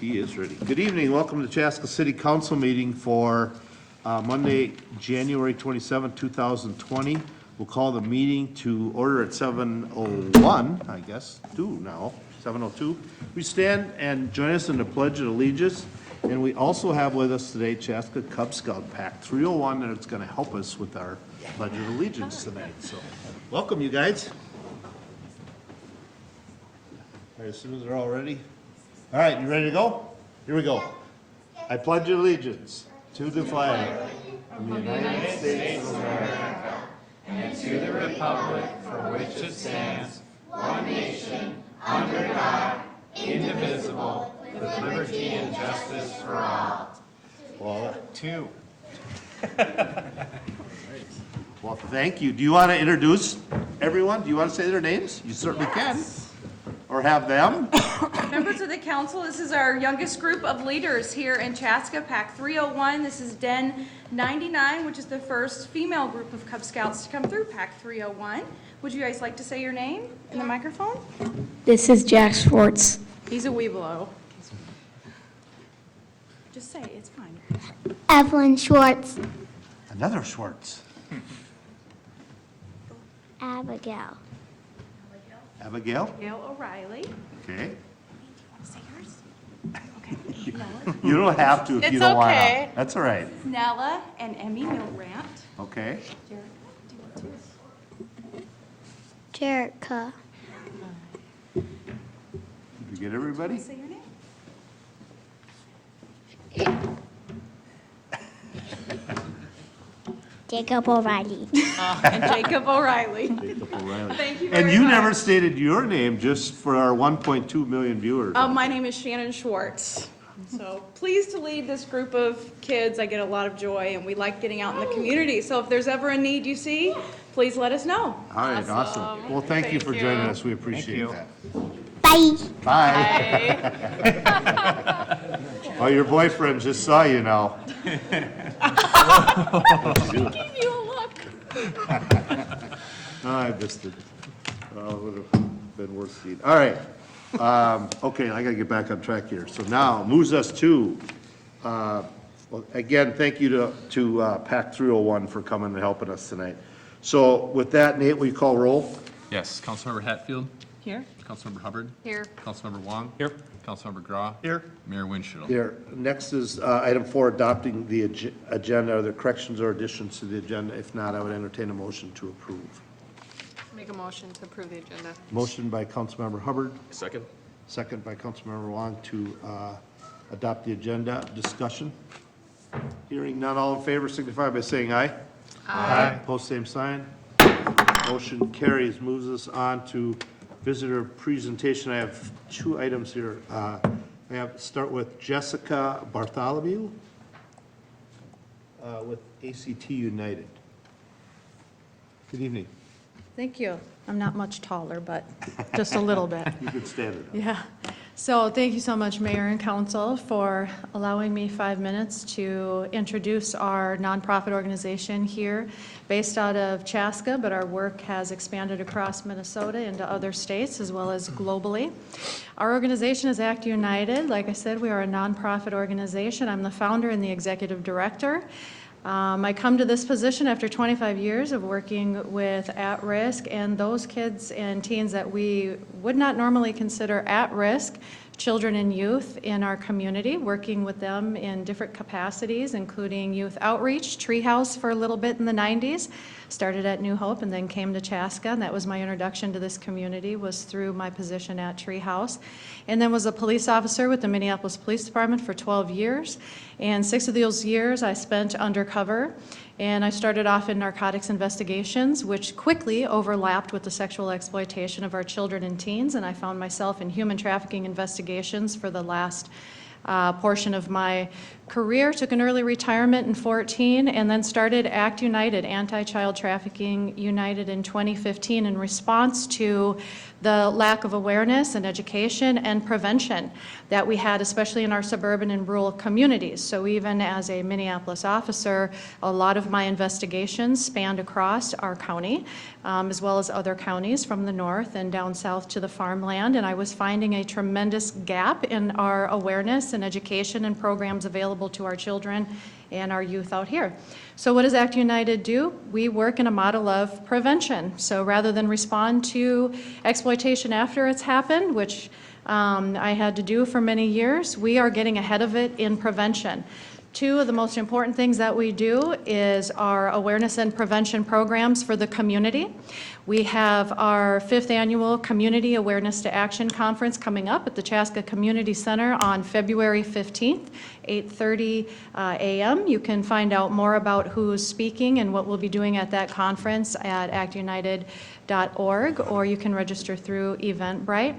He is ready. Good evening. Welcome to Chaska City Council meeting for Monday, January 27, 2020. We'll call the meeting to order at 7:01, I guess, now, 7:02. We stand and join us in the Pledge of Allegiance. And we also have with us today Chaska Cub Scout Pack 301, and it's going to help us with our Pledge of Allegiance tonight. So welcome, you guys. All right, as soon as they're all ready. All right, you ready to go? Here we go. I pledge allegiance to the flag of the United States of America and to the republic for which it stands, one nation, under God, indivisible, with liberty and justice for all. Well, Two. well, thank you. Do you want to introduce everyone? Do you want to say their names? You certainly can. Or have them. Members of the council, this is our youngest group of leaders here in Chaska, Pack 301. This is Den 99, which is the first female group of Cub Scouts to come through Pack 301. Would you guys like to say your name in the microphone? This is Jack Schwartz. He's a Weeblo. Just say it, it's fine. Evelyn Schwartz. Another Schwartz. Abigail. Abigail? Gail O'Reilly. Okay. Say yours? Okay. You don't have to if you It's don't want to. okay. That's all right. Nella and Emmy Milrant. Okay. Jared, do you want to? Jerica. Did you get everybody? Say your name. Jacob O'Reilly. And Jacob O'Reilly. Jacob O'Reilly. Thank you very And much. you never stated your name, just for our 1.2 million viewers. My name is Shannon Schwartz. So pleased to lead this group of kids. I get a lot of joy, and we like getting out in the community. So if there's ever a need you see, please let us know. All right, awesome. Well, thank you for joining us. We appreciate you. that. Bye. Bye. Oh, your boyfriend just saw you now. Give you a look. Oh, I missed it. Oh, it would have been worth seeing. All right. Okay, I got to get back on track here. So now moves us to, well, again, thank you to PAC 301 for coming and helping us tonight. So with that, Nate, will you call roll? Yes, Councilmember Hatfield, Here. Councilmember Hubbard, Here. Councilmember Wong. Here. Councilmember Grau. Here. Mayor Winchell. Here. Next is item 4, adopting the agenda. Are there corrections or additions to the agenda? If not, I would entertain a motion to approve. Make a motion to approve the agenda. Motion by Councilmember Hubbard. Second. Second by Councilmember Wong to adopt the agenda. Discussion? Hearing none, all in favor signify by saying aye. Aye. Post same sign. Motion carries. Moves us on to visitor presentation. I have 2 items here. I have start with Jessica Bartholomew with A.C.T. United. Good evening. Thank you. I'm not much taller, but just a little bit. You can stand it up. Yeah. So thank you so much, Mayor and Council, for allowing me 5 minutes to introduce our nonprofit organization here based out of Chaska, but our work has expanded across Minnesota into other states as well as globally. Our organization is ACT United. Like I said, we are a nonprofit organization. I'm the founder and the executive director. I come to this position after 25 years of working with at-risk and those kids and teens that we would not normally consider at-risk, children and youth in our community, working with them in different capacities, including youth outreach, Treehouse for a little bit in the 90s, started at New Hope and then came to Chaska, and that was my introduction to this community, was through my position at Treehouse, and then was a police officer with the Minneapolis Police Department for 12 years, and 6 of those years I spent undercover, and I started off in narcotics investigations, which quickly overlapped with the sexual exploitation of our children and teens, and I found myself in human trafficking investigations for the last portion of my career, took an early retirement in 14, and then started ACT United, Anti-Child Trafficking United, in 2015 in response to the lack of awareness and education and prevention that we had, especially in our suburban and rural communities. So even as a Minneapolis officer, a lot of my investigations spanned across our county, as well as other counties from the north and down south to the farmland, and I was finding a tremendous gap in our awareness and education and programs available to our children and our youth out here. So what does ACT United do? We work in a model of prevention. So rather than respond to exploitation after it's happened, which I had to do for many years, we are getting ahead of it in prevention. Two of the most important things that we do is our awareness and prevention programs for the community. We have our 5th annual Community Awareness to Action Conference coming up at the Chaska Community Center on February 15th, 8:30 a.m. You can find out more about who's speaking and what we'll be doing at that conference at actunited.org, or you can register through Eventbrite.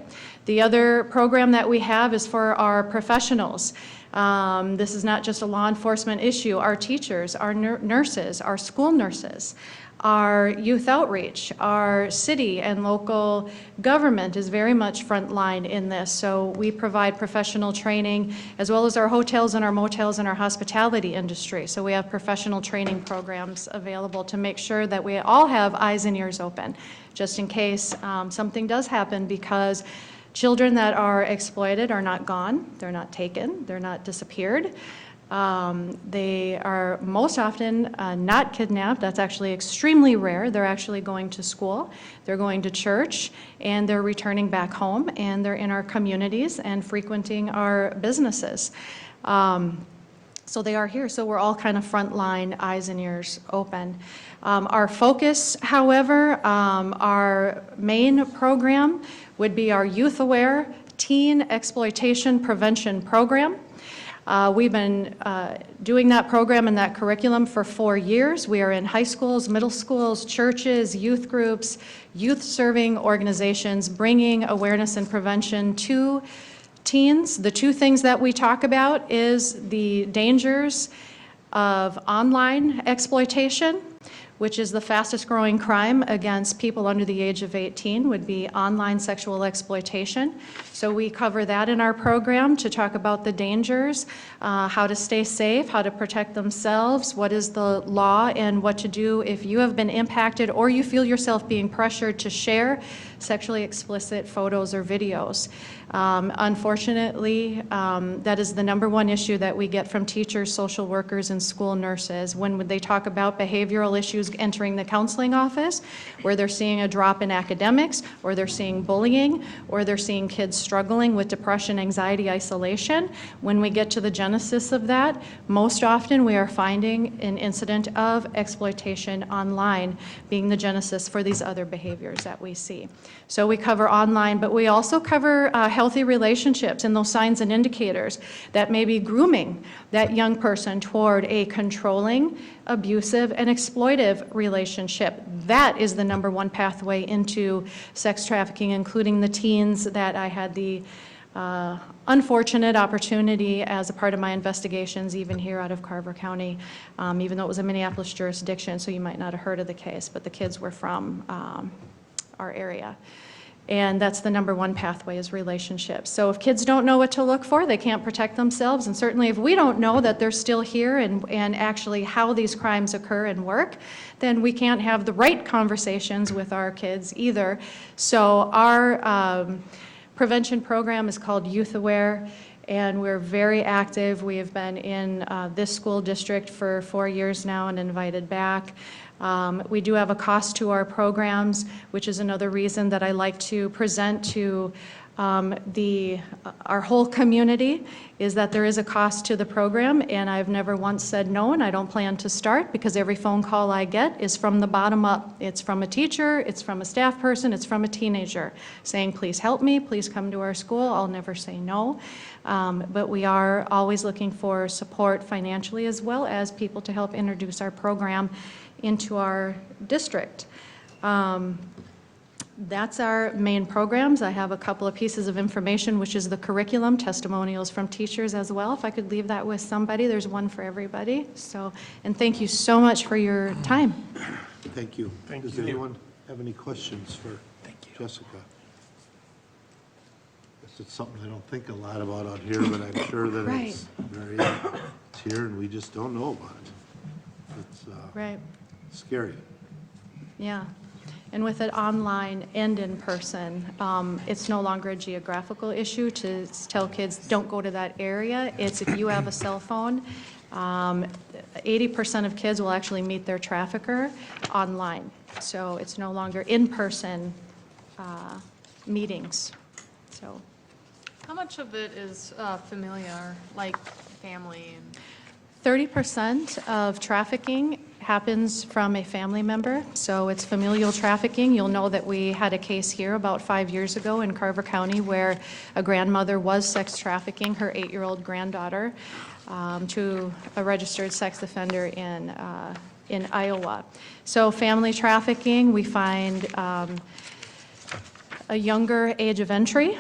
The other program that we have is for our professionals. This is not just a law enforcement issue. Our teachers, our nurses, our school nurses, our youth outreach, our city and local government is very much frontline in this. So we provide professional training, as well as our hotels and our motels and our hospitality industry. So we have professional training programs available to make sure that we all have eyes and ears open, just in case something does happen, because children that are exploited are not gone, they're not taken, they're not disappeared. They are most often not kidnapped. That's actually extremely rare. They're actually going to school, they're going to church, and they're returning back home, and they're in our communities and frequenting our businesses. So they are here. So we're all kind of frontline, eyes and ears open. Our focus, however, our main program would be our Youth Aware Teen Exploitation Prevention Program. We've been doing that program and that curriculum for 4 years. We are in high schools, middle schools, churches, youth groups, youth-serving organizations, bringing awareness and prevention to teens. The two things that we talk about is the dangers of online exploitation, which is the fastest growing crime against people under the age of 18, would be online sexual exploitation. So we cover that in our program to talk about the dangers, how to stay safe, how to protect themselves, what is the law, and what to do if you have been impacted or you feel yourself being pressured to share sexually explicit photos or videos. Unfortunately, that is the #1 issue that we get from teachers, social workers, and school nurses when they talk about behavioral issues entering the counseling office, where they're seeing a drop in academics, or they're seeing bullying, or they're seeing kids struggling with depression, anxiety, isolation. When we get to the genesis of that, most often we are finding an incident of exploitation online being the genesis for these other behaviors that we see. So we cover online, but we also cover healthy relationships and those signs and indicators that may be grooming that young person toward a controlling, abusive, and exploitive relationship. That is the #1 pathway into sex trafficking, including the teens that I had the unfortunate opportunity as a part of my investigations, even here out of Carver County, even though it was a Minneapolis jurisdiction, so you might not have heard of the case, but the kids were from our area. And that's the #1 pathway, is relationships. So if kids don't know what to look for, they can't protect themselves. And certainly if we don't know that they're still here and actually how these crimes occur and work, then we can't have the right conversations with our kids either. So our prevention program is called Youth Aware, and we're very active. We have been in this school district for 4 years now and invited back. We do have a cost to our programs, which is another reason that I like to present to our whole community, is that there is a cost to the program, and I've never once said no, and I don't plan to start, because every phone call I get is from the bottom up. It's from a teacher, it's from a staff person, it's from a teenager saying, please help me, please come to our school. I'll never say no. But we are always looking for support financially, as well as people to help introduce our program into our district. That's our main programs. I have a couple of pieces of information, which is the curriculum, testimonials from teachers as well. If I could leave that with somebody, there's one for everybody. So, and thank you so much for your time. Thank you. Does anyone have any questions for Jessica? It's something I don't think a lot about out here, but I'm sure that Right. it's here and we just don't know about it. It's Right, scary. yeah. And with it online and in person, it's no longer a geographical issue to tell kids, don't go to that area. It's if you have a cell phone, 80% of kids will actually meet their trafficker online. So it's no longer in-person meetings, so. How much of it is familiar, like family and? 30% of trafficking happens from a family member, so it's familial trafficking. You'll know that we had a case here about 5 years ago in Carver County where a grandmother was sex trafficking her 8-year-old granddaughter to a registered sex offender in Iowa. So family trafficking, we find a younger age of entry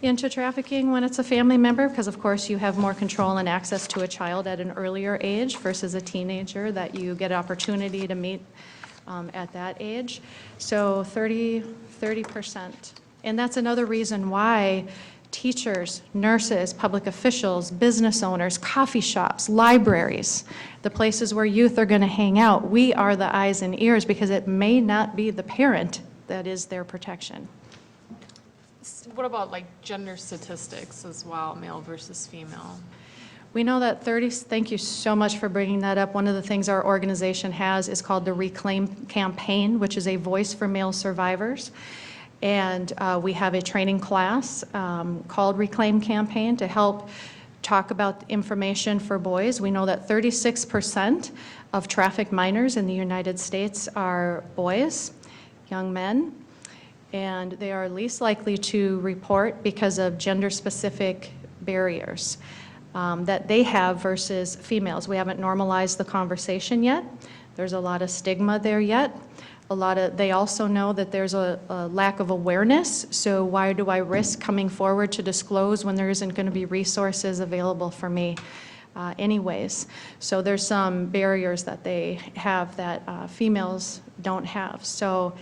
into trafficking when it's a family member, because of course you have more control and access to a child at an earlier age versus a teenager that you get opportunity to meet at that age. So 30%. And that's another reason why teachers, nurses, public officials, business owners, coffee shops, libraries, the places where youth are going to hang out, we are the eyes and ears because it may not be the parent that is their protection. What about like gender statistics as well, male versus female? We know that thank you so much for bringing that up. One of the things our organization has is called the Reclaim Campaign, which is a voice for male survivors. And we have a training class called Reclaim Campaign to help talk about information for boys. We know that 36% of trafficked minors in the United States are boys, young men. And they are least likely to report because of gender-specific barriers that they have versus females. We haven't normalized the conversation yet. There's a lot of stigma there yet. They also know that there's a lack of awareness, so why do I risk coming forward to disclose when there isn't going to be resources available for me anyways? So there's some barriers that they have that females don't have. So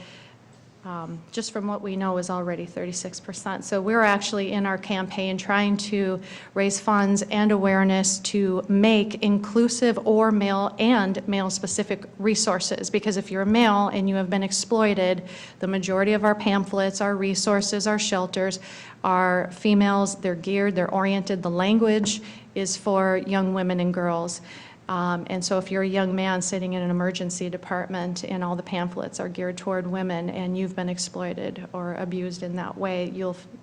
just from what we know is already 36%. So we're actually in our campaign trying to raise funds and awareness to make inclusive or male and male-specific resources. Because if you're a male and you have been exploited, the majority of our pamphlets, our resources, our shelters are females. They're geared, they're oriented. The language is for young women and girls. And so if you're a young man sitting in an emergency department and all the pamphlets are geared toward women and you've been exploited or abused in that way,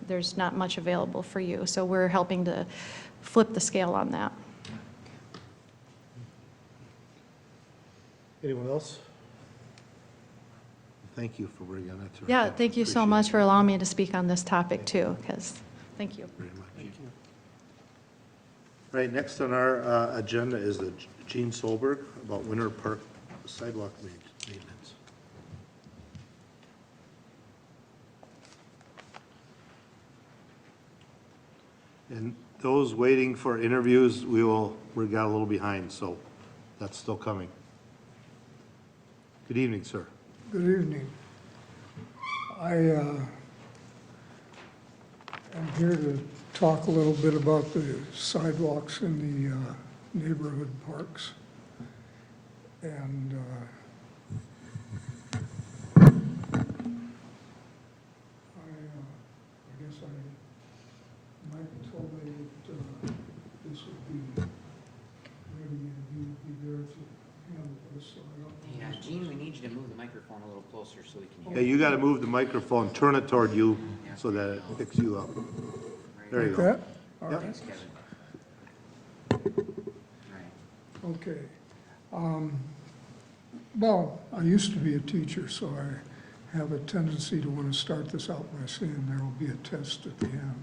there's not much available for you. So we're helping to flip the scale on that. Anyone else? Thank you for bringing that to our Yeah, attention. thank you so Appreciate much it for allowing me to speak on this topic too, because, thank you. very much. Right, next on our agenda is the Gene Solberg about Winter Park sidewalk maintenance. And those waiting for interviews, we got a little behind, so that's still coming. Good evening, sir. Good evening. I am here to talk a little bit about the sidewalks in the neighborhood parks. And I guess Mike told me that this would be ready and he would be there to handle this. So I don't know. Yeah, Gene, we need you to move the microphone a little closer so we can Yeah, hear. you got to move the microphone, turn it toward you so that it picks you up. There you Like go. that? All Yep. right. Thanks, Kevin. Right. Okay. Well, I used to be a teacher, so I have a tendency to want to start this out by saying there will be a test at the end.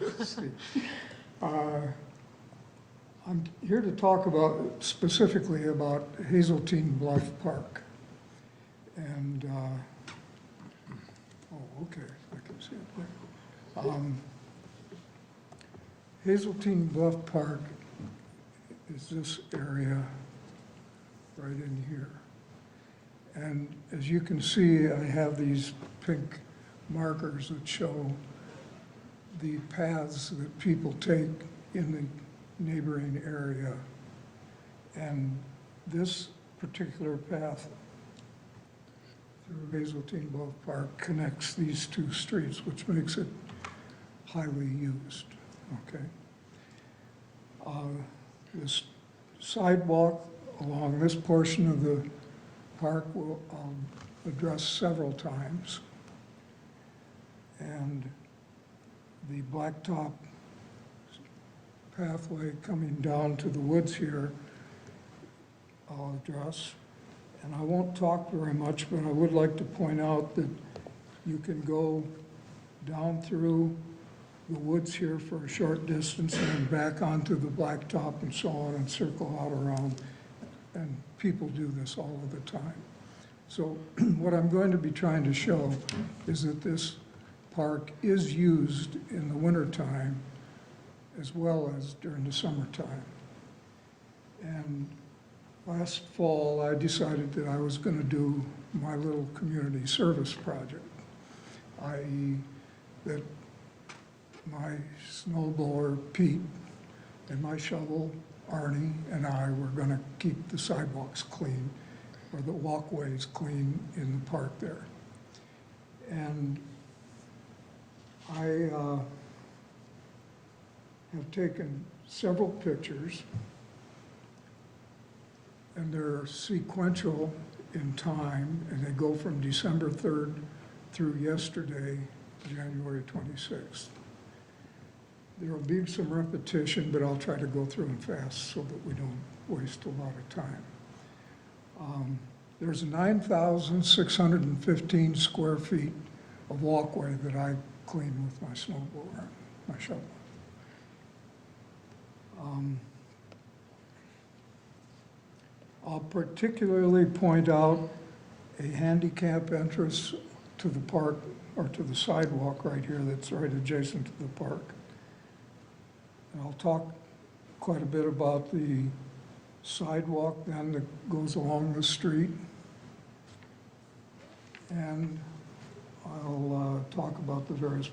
Let's see. I'm here to talk specifically about Hazeltine Bluff Park. And Okay, I can see it there. Hazeltine Bluff Park is this area right in here. And as you can see, I have these pink markers that show the paths that people take in the neighboring area. And this particular path through Hazeltine Bluff Park connects these two streets, which makes it highly used, okay? This sidewalk along this portion of the park will address several times. And the blacktop pathway coming down to the woods here, I'll address. And I won't talk very much, but I would like to point out that you can go down through the woods here for a short distance and then back onto the blacktop and so on and circle out around. And people do this all of the time. So what I'm going to be trying to show is that this park is used in the wintertime as well as during the summertime. And last fall, I decided that I was going to do my little community service project, i.e. that my snowblower, Pete, and my shovel, Arnie, and I were going to keep the sidewalks clean, or the walkways clean in the park there. And I have taken several pictures, and they're sequential in time, and they go from December 3rd through yesterday, January 26th. There will be some repetition, but I'll try to go through them fast so that we don't waste a lot of time. There's 9,615 square feet of walkway that I clean with my snowblower, my shovel. I'll particularly point out a handicap entrance to the park, or to the sidewalk right here that's right adjacent to the park. And I'll talk quite a bit about the sidewalk then that goes along the street. And I'll talk about the various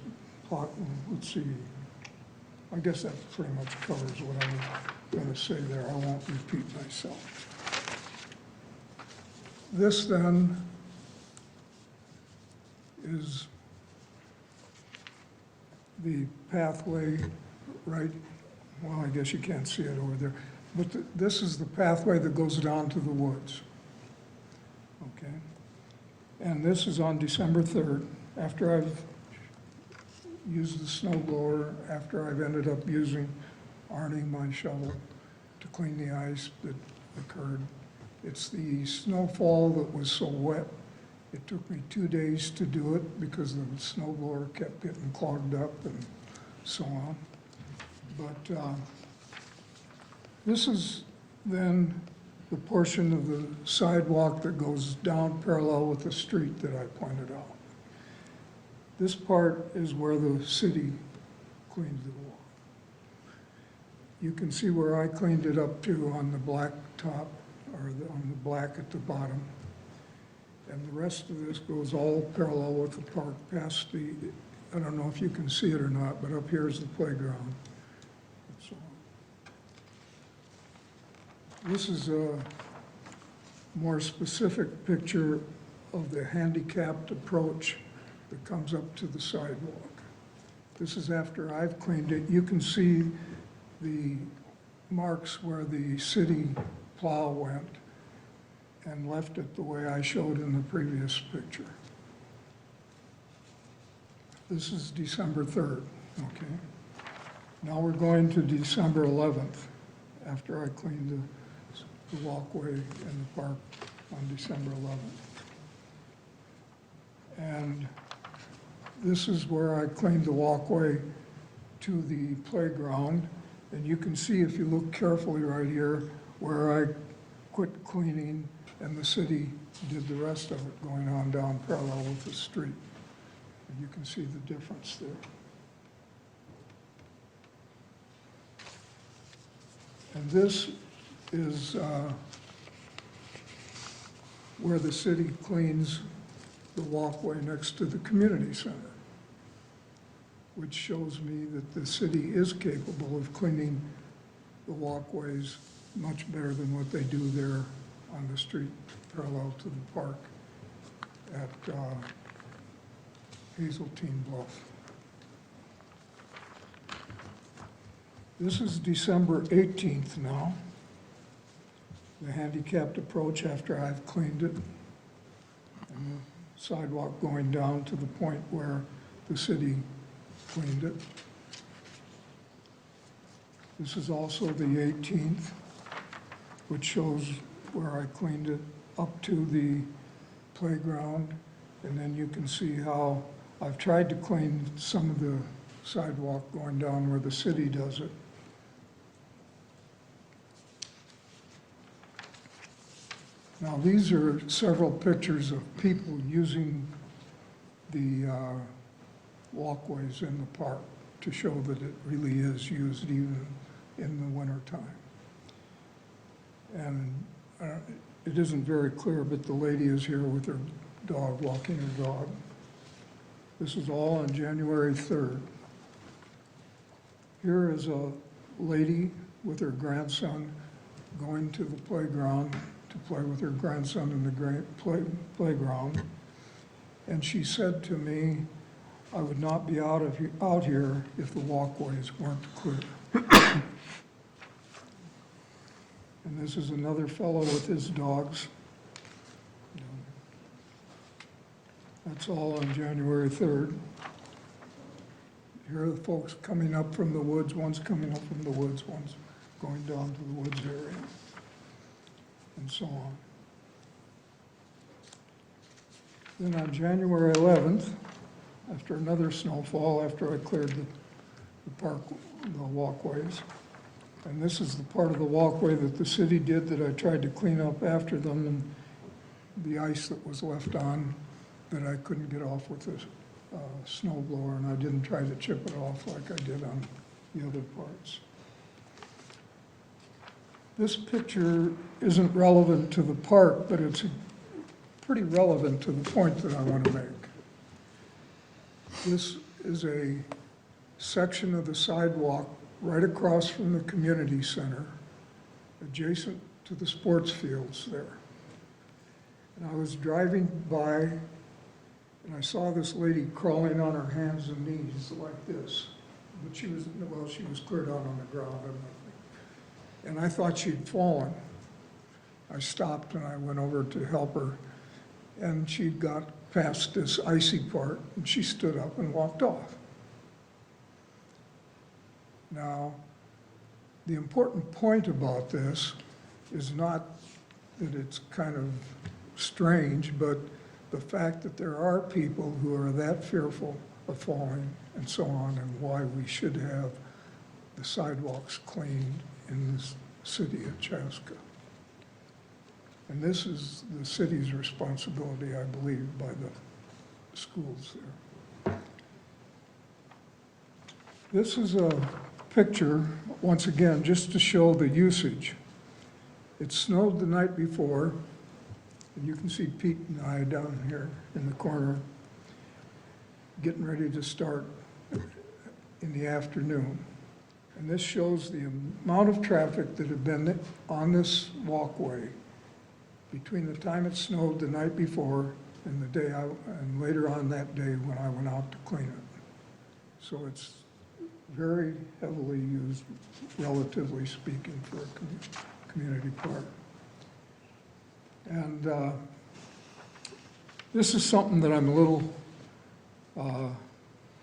plot, let's see, I guess that pretty much covers what I was going to say there. I won't repeat myself. This then is the pathway right, well, I guess you can't see it over there, but this is the pathway that goes down to the woods, okay? And this is on December 3rd, after I've used the snow blower, after I've ended up using Arnie, my shovel, to clean the ice that occurred. It's the snowfall that was so wet, it took me 2 days to do it because the snow blower kept getting clogged up and so on. But this is then the portion of the sidewalk that goes down parallel with the street that I pointed out. This part is where the city cleaned the walk. You can see where I cleaned it up to on the black top, or on the black at the bottom. And the rest of this goes all parallel with the park past the, I don't know if you can see it or not, but up here is the playground. And so on. This is a more specific picture of the handicapped approach that comes up to the sidewalk. This is after I've cleaned it. You can see the marks where the city plow went and left it the way I showed in the previous picture. This is December 3rd, okay? Now we're going to December 11th, after I cleaned the walkway in the park on December 11th. And this is where I cleaned the walkway to the playground. And you can see, if you look carefully right here, where I quit cleaning and the city did the rest of it, going on down parallel with the street. And you can see the difference there. And this is where the city cleans the walkway next to the community center, which shows me that the city is capable of cleaning the walkways much better than what they do there on the street parallel to the park at Hazeltine Bluff. This is December 18th now, the handicapped approach after I've cleaned it, and the sidewalk going down to the point where the city cleaned it. This is also the 18th, which shows where I cleaned it up to the playground. And then you can see how I've tried to clean some of the sidewalk going down where the city does it. Now, these are several pictures of people using the walkways in the park to show that it really is used even in the wintertime. And it isn't very clear, but the lady is here with her dog, walking her dog. This is all on January 3rd. Here is a lady with her grandson going to the playground to play with her grandson in the playground. And she said to me, I would not be out here if the walkways weren't clear. And this is another fellow with his dogs. That's all on January 3rd. Here are the folks coming up from the woods. One's coming up from the woods, one's going down to the woods area, and so on. Then on January 11th, after another snowfall, after I cleared the park, the walkways, and this is the part of the walkway that the city did that I tried to clean up after them, and the ice that was left on that I couldn't get off with a snow blower, and I didn't try to chip it off like I did on the other parts. This picture isn't relevant to the park, but it's pretty relevant to the point that I want to make. This is a section of the sidewalk right across from the community center, adjacent to the sports fields there. And I was driving by, and I saw this lady crawling on her hands and knees like this. But she was clear down on the ground. And I thought she'd fallen. I stopped and I went over to help her. And she got past this icy part, and she stood up and walked off. Now, the important point about this is not that it's kind of strange, but the fact that there are people who are that fearful of falling and so on, and why we should have the sidewalks cleaned in this city of Chaska. And this is the city's responsibility, I believe, by the schools there. This is a picture, once again, just to show the usage. It snowed the night before, and you can see Pete and I down here in the corner getting ready to start in the afternoon. And this shows the amount of traffic that had been on this walkway between the time it snowed the night before and the day and later on that day when I went out to clean it. So it's very heavily used, relatively speaking, for a community park. And this is something that I'm a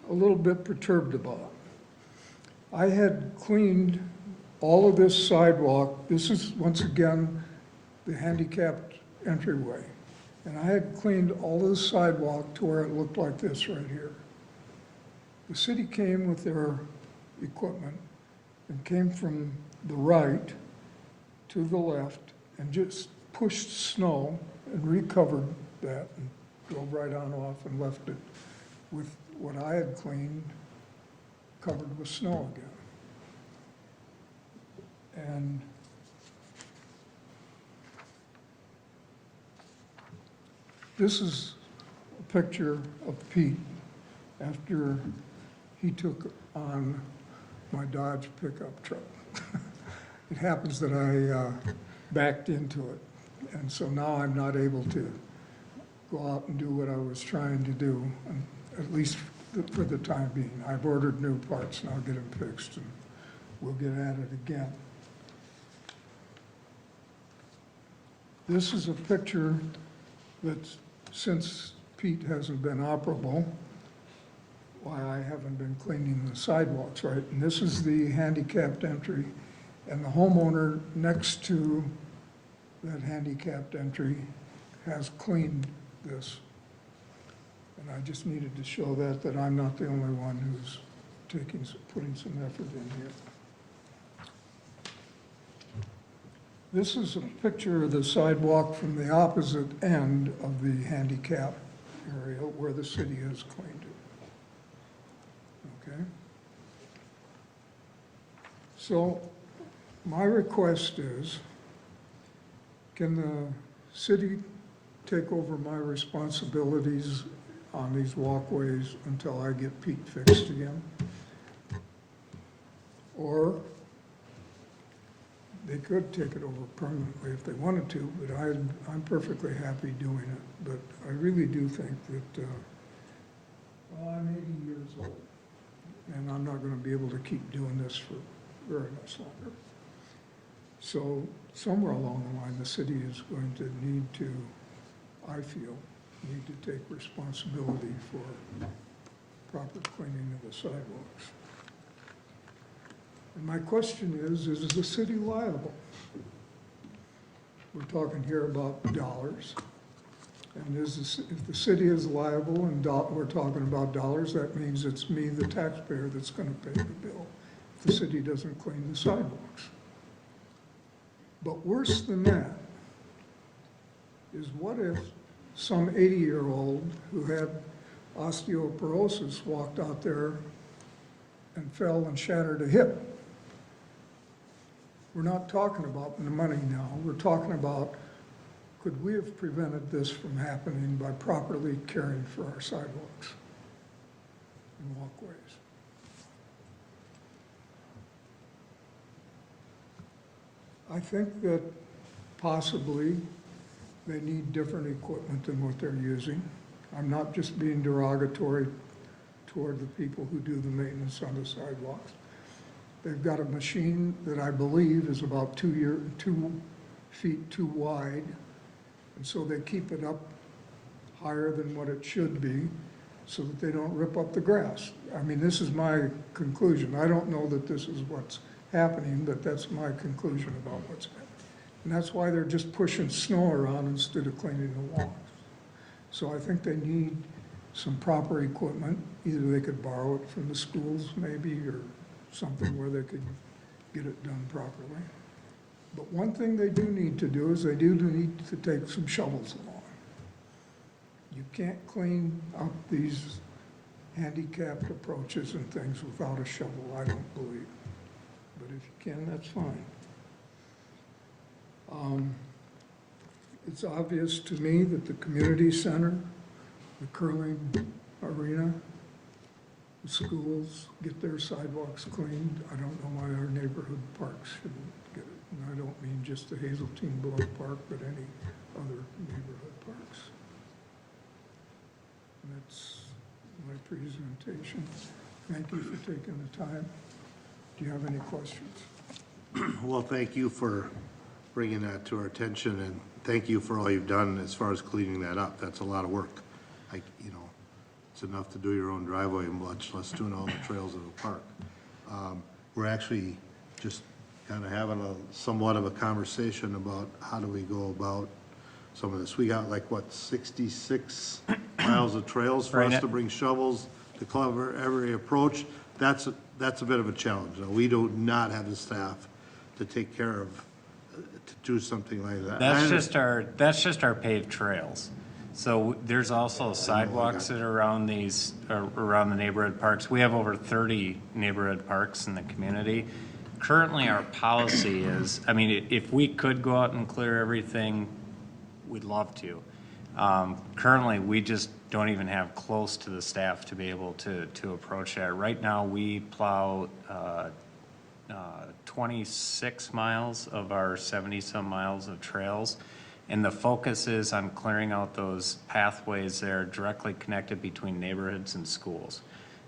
little bit perturbed about. I had cleaned all of this sidewalk. This is, once again, the handicapped entryway. And I had cleaned all of the sidewalk to where it looked like this right here. The city came with their equipment and came from the right to the left and just pushed snow and recovered that and drove right on off and left it with what I had cleaned covered with snow again. And this is a picture of Pete after he took on my Dodge pickup truck. It happens that I backed into it, and so now I'm not able to go out and do what I was trying to do, at least for the time being. I've ordered new parts, and I'll get them fixed, and we'll get at it again. This is a picture that's, since Pete hasn't been operable, why I haven't been cleaning the sidewalks, right? And this is the handicapped entry, and the homeowner next to that handicapped entry has cleaned this. And I just needed to show that I'm not the only one who's putting some effort in here. This is a picture of the sidewalk from the opposite end of the handicap area where the city has cleaned it. Okay? So my request is, can the city take over my responsibilities on these walkways until I get Pete fixed again? Or they could take it over permanently if they wanted to, but I'm perfectly happy doing it. But I really do think that, well, I'm 80 years old, and I'm not going to be able to keep doing this for very much longer. So somewhere along the line, the city is going to need to, I feel, need to take responsibility for proper cleaning of the sidewalks. And my question is the city liable? We're talking here about dollars. And if the city is liable and we're talking about dollars, that means it's me, the taxpayer, that's going to pay the bill if the city doesn't clean the sidewalks. But worse than that is, what if some 80-year-old who had osteoporosis walked out there and fell and shattered a hip? We're not talking about the money now. We're talking about, could we have prevented this from happening by properly caring for our sidewalks and walkways? I think that possibly they need different equipment than what they're using. I'm not just being derogatory toward the people who do the maintenance on the sidewalks. They've got a machine that I believe is about 2 feet too wide, and so they keep it up higher than what it should be so that they don't rip up the grass. I mean, this is my conclusion. I don't know that this is what's happening, but that's my conclusion about what's happening. And that's why they're just pushing snow around instead of cleaning the walls. So I think they need some proper equipment. Either they could borrow it from the schools maybe, or something where they could get it done properly. But one thing they do need to do is they do need to take some shovels along. You can't clean up these handicapped approaches and things without a shovel, I don't believe. But if you can, that's fine. It's obvious to me that the community center, the curling arena, the schools get their sidewalks cleaned. I don't know why our neighborhood parks shouldn't get it. And I don't mean just the Hazeltine Bluff Park, but any other neighborhood parks. And that's my presentation. Thank you for taking the time. Do you have any questions? Well, thank you for bringing that to our attention, and thank you for all you've done as far as cleaning that up. That's a lot of work. It's enough to do your own driveway, much less doing all the trails of the park. We're actually just kind of having somewhat of a conversation about how do we go about some of this. We got 66 miles of trails for us to bring shovels to cover every approach. That's a bit of a challenge. Now, we do not have the staff to take care of, to do something like that. That's just our paved trails. So there's also sidewalks that are around these, around the neighborhood parks. We have over 30 neighborhood parks in the community. Currently, our policy is, I mean, if we could go out and clear everything, we'd love to. Currently, we just don't even have close to the staff to be able to approach that. Right now, we plow 26 miles of our 70-some miles of trails, and the focus is on clearing out those pathways that are directly connected between neighborhoods and schools,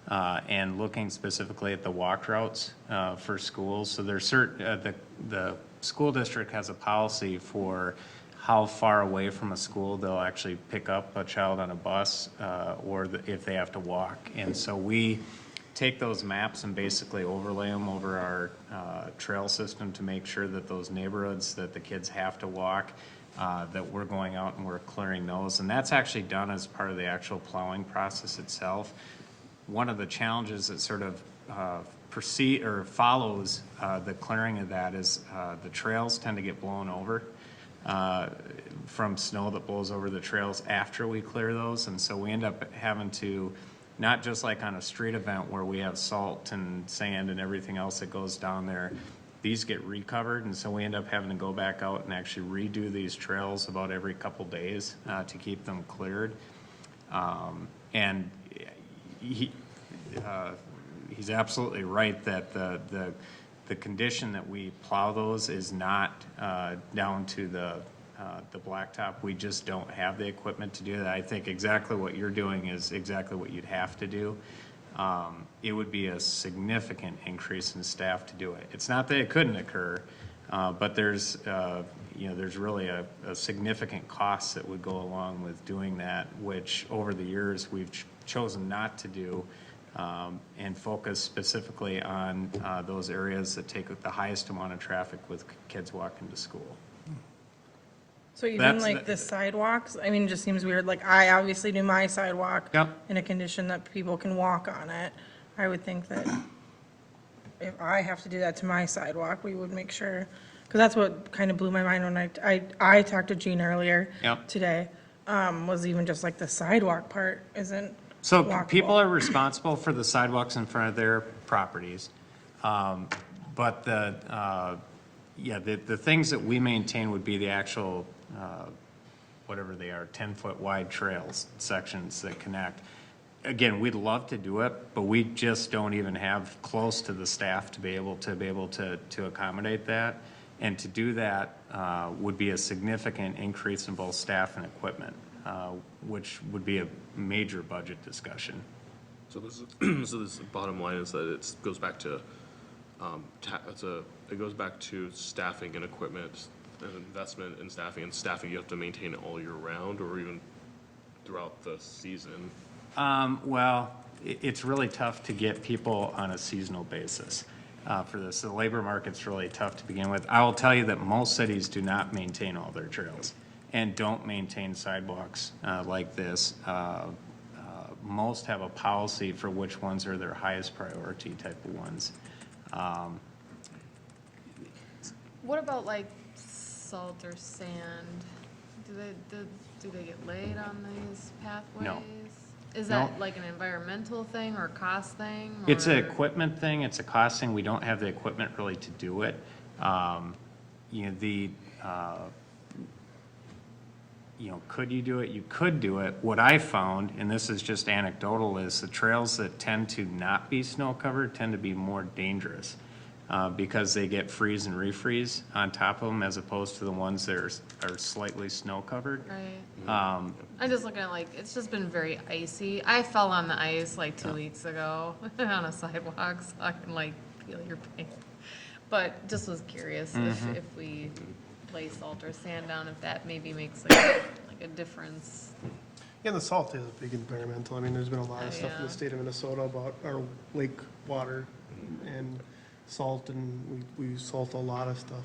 and looking specifically at the walk routes for schools. So there's the school district has a policy for how far away from a school they'll actually pick up a child on a bus, or if they have to walk. And so we take those maps and basically overlay them over our trail system to make sure that those neighborhoods that the kids have to walk, that we're going out and we're clearing those. And that's actually done as part of the actual plowing process itself. One of the challenges that sort of follows the clearing of that is the trails tend to get blown over from snow that blows over the trails after we clear those. And so we end up having to, not just like on a street event where we have salt and sand and everything else that goes down there, these get recovered, and so we end up having to go back out and actually redo these trails about every couple days to keep them cleared. And he's absolutely right that the condition that we plow those is not down to the blacktop. We just don't have the equipment to do that. I think exactly what you're doing is exactly what you'd have to do. It would be a significant increase in staff to do it. It's not that it couldn't occur, but there's really a significant cost that would go along with doing that, which over the years we've chosen not to do, and focus specifically on those areas that take the highest amount of traffic with kids walking to school. So even That's like the sidewalks, I mean, it just seems weird. Like, I obviously do my sidewalk Yep. in a condition that people can walk on it. I would think that if I have to do that to my sidewalk, we would make sure, because that's what kind of blew my mind when I talked to Gene earlier Yep. today, was even just like the sidewalk part isn't So walkable. people are responsible for the sidewalks in front of their properties. But the things that we maintain would be the actual, whatever they are, 10-foot wide trails, sections that connect. Again, we'd love to do it, but we just don't even have close to the staff to be able to accommodate that. And to do that would be a significant increase in both staff and equipment, which would be a major budget discussion. So this is the bottom line is that it goes back to it goes back to staffing and equipment and investment in staffing, and staffing you have to maintain it all year round or even throughout the season. Well, it's really tough to get people on a seasonal basis for this. The labor market's really tough to begin with. I will tell you that most cities do not maintain all their trails and don't maintain sidewalks like this. Most have a policy for which ones are their highest priority type of ones. What about like salt or sand? Do they get laid on these pathways? No. Is No. that like an environmental thing or a cost thing? It's an or- equipment thing, it's a cost thing, we don't have the equipment really to do it. Could you do it? You could do it. What I found, and this is just anecdotal, is the trails that tend to not be snow covered tend to be more dangerous because they get freeze and refreeze on top of them as opposed to the ones that are slightly snow covered. Right. I'm just looking at like, it's just been very icy. I fell on the ice like 2 weeks ago on a sidewalk, so I can like feel your pain. But just was curious if we lay salt or sand down, if that maybe makes like a difference. Yeah, the salt is a big environmental. I mean, there's been a lot of stuff in Yeah. the state of Minnesota about our lake water and salt, and we salt a lot of stuff.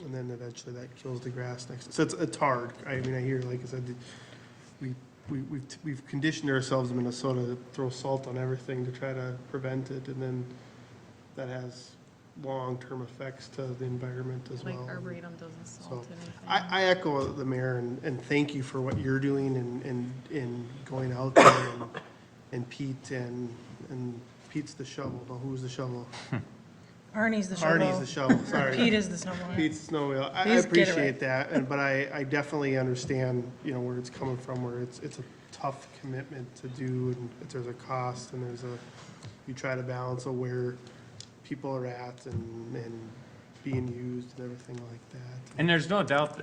And then eventually that kills the grass next. So it's hard. I mean, I hear, like I said, we've conditioned ourselves in Minnesota to throw salt on everything to try to prevent it, and then that has long-term effects to the environment as Like well. Arboretum doesn't So salt anything. I echo the mayor and thank you for what you're doing and going out there and Pete and Pete's the shovel. No, who's the shovel? Arnie's the shovel. Arnie's the shovel, sorry. Pete is the snowblower. Pete's snowmobile. I Please get it appreciate right. that, but I definitely understand, where it's coming from, where it's a tough commitment to do, and if there's a cost, and you try to balance of where people are at and being used and everything like that. And there's no doubt,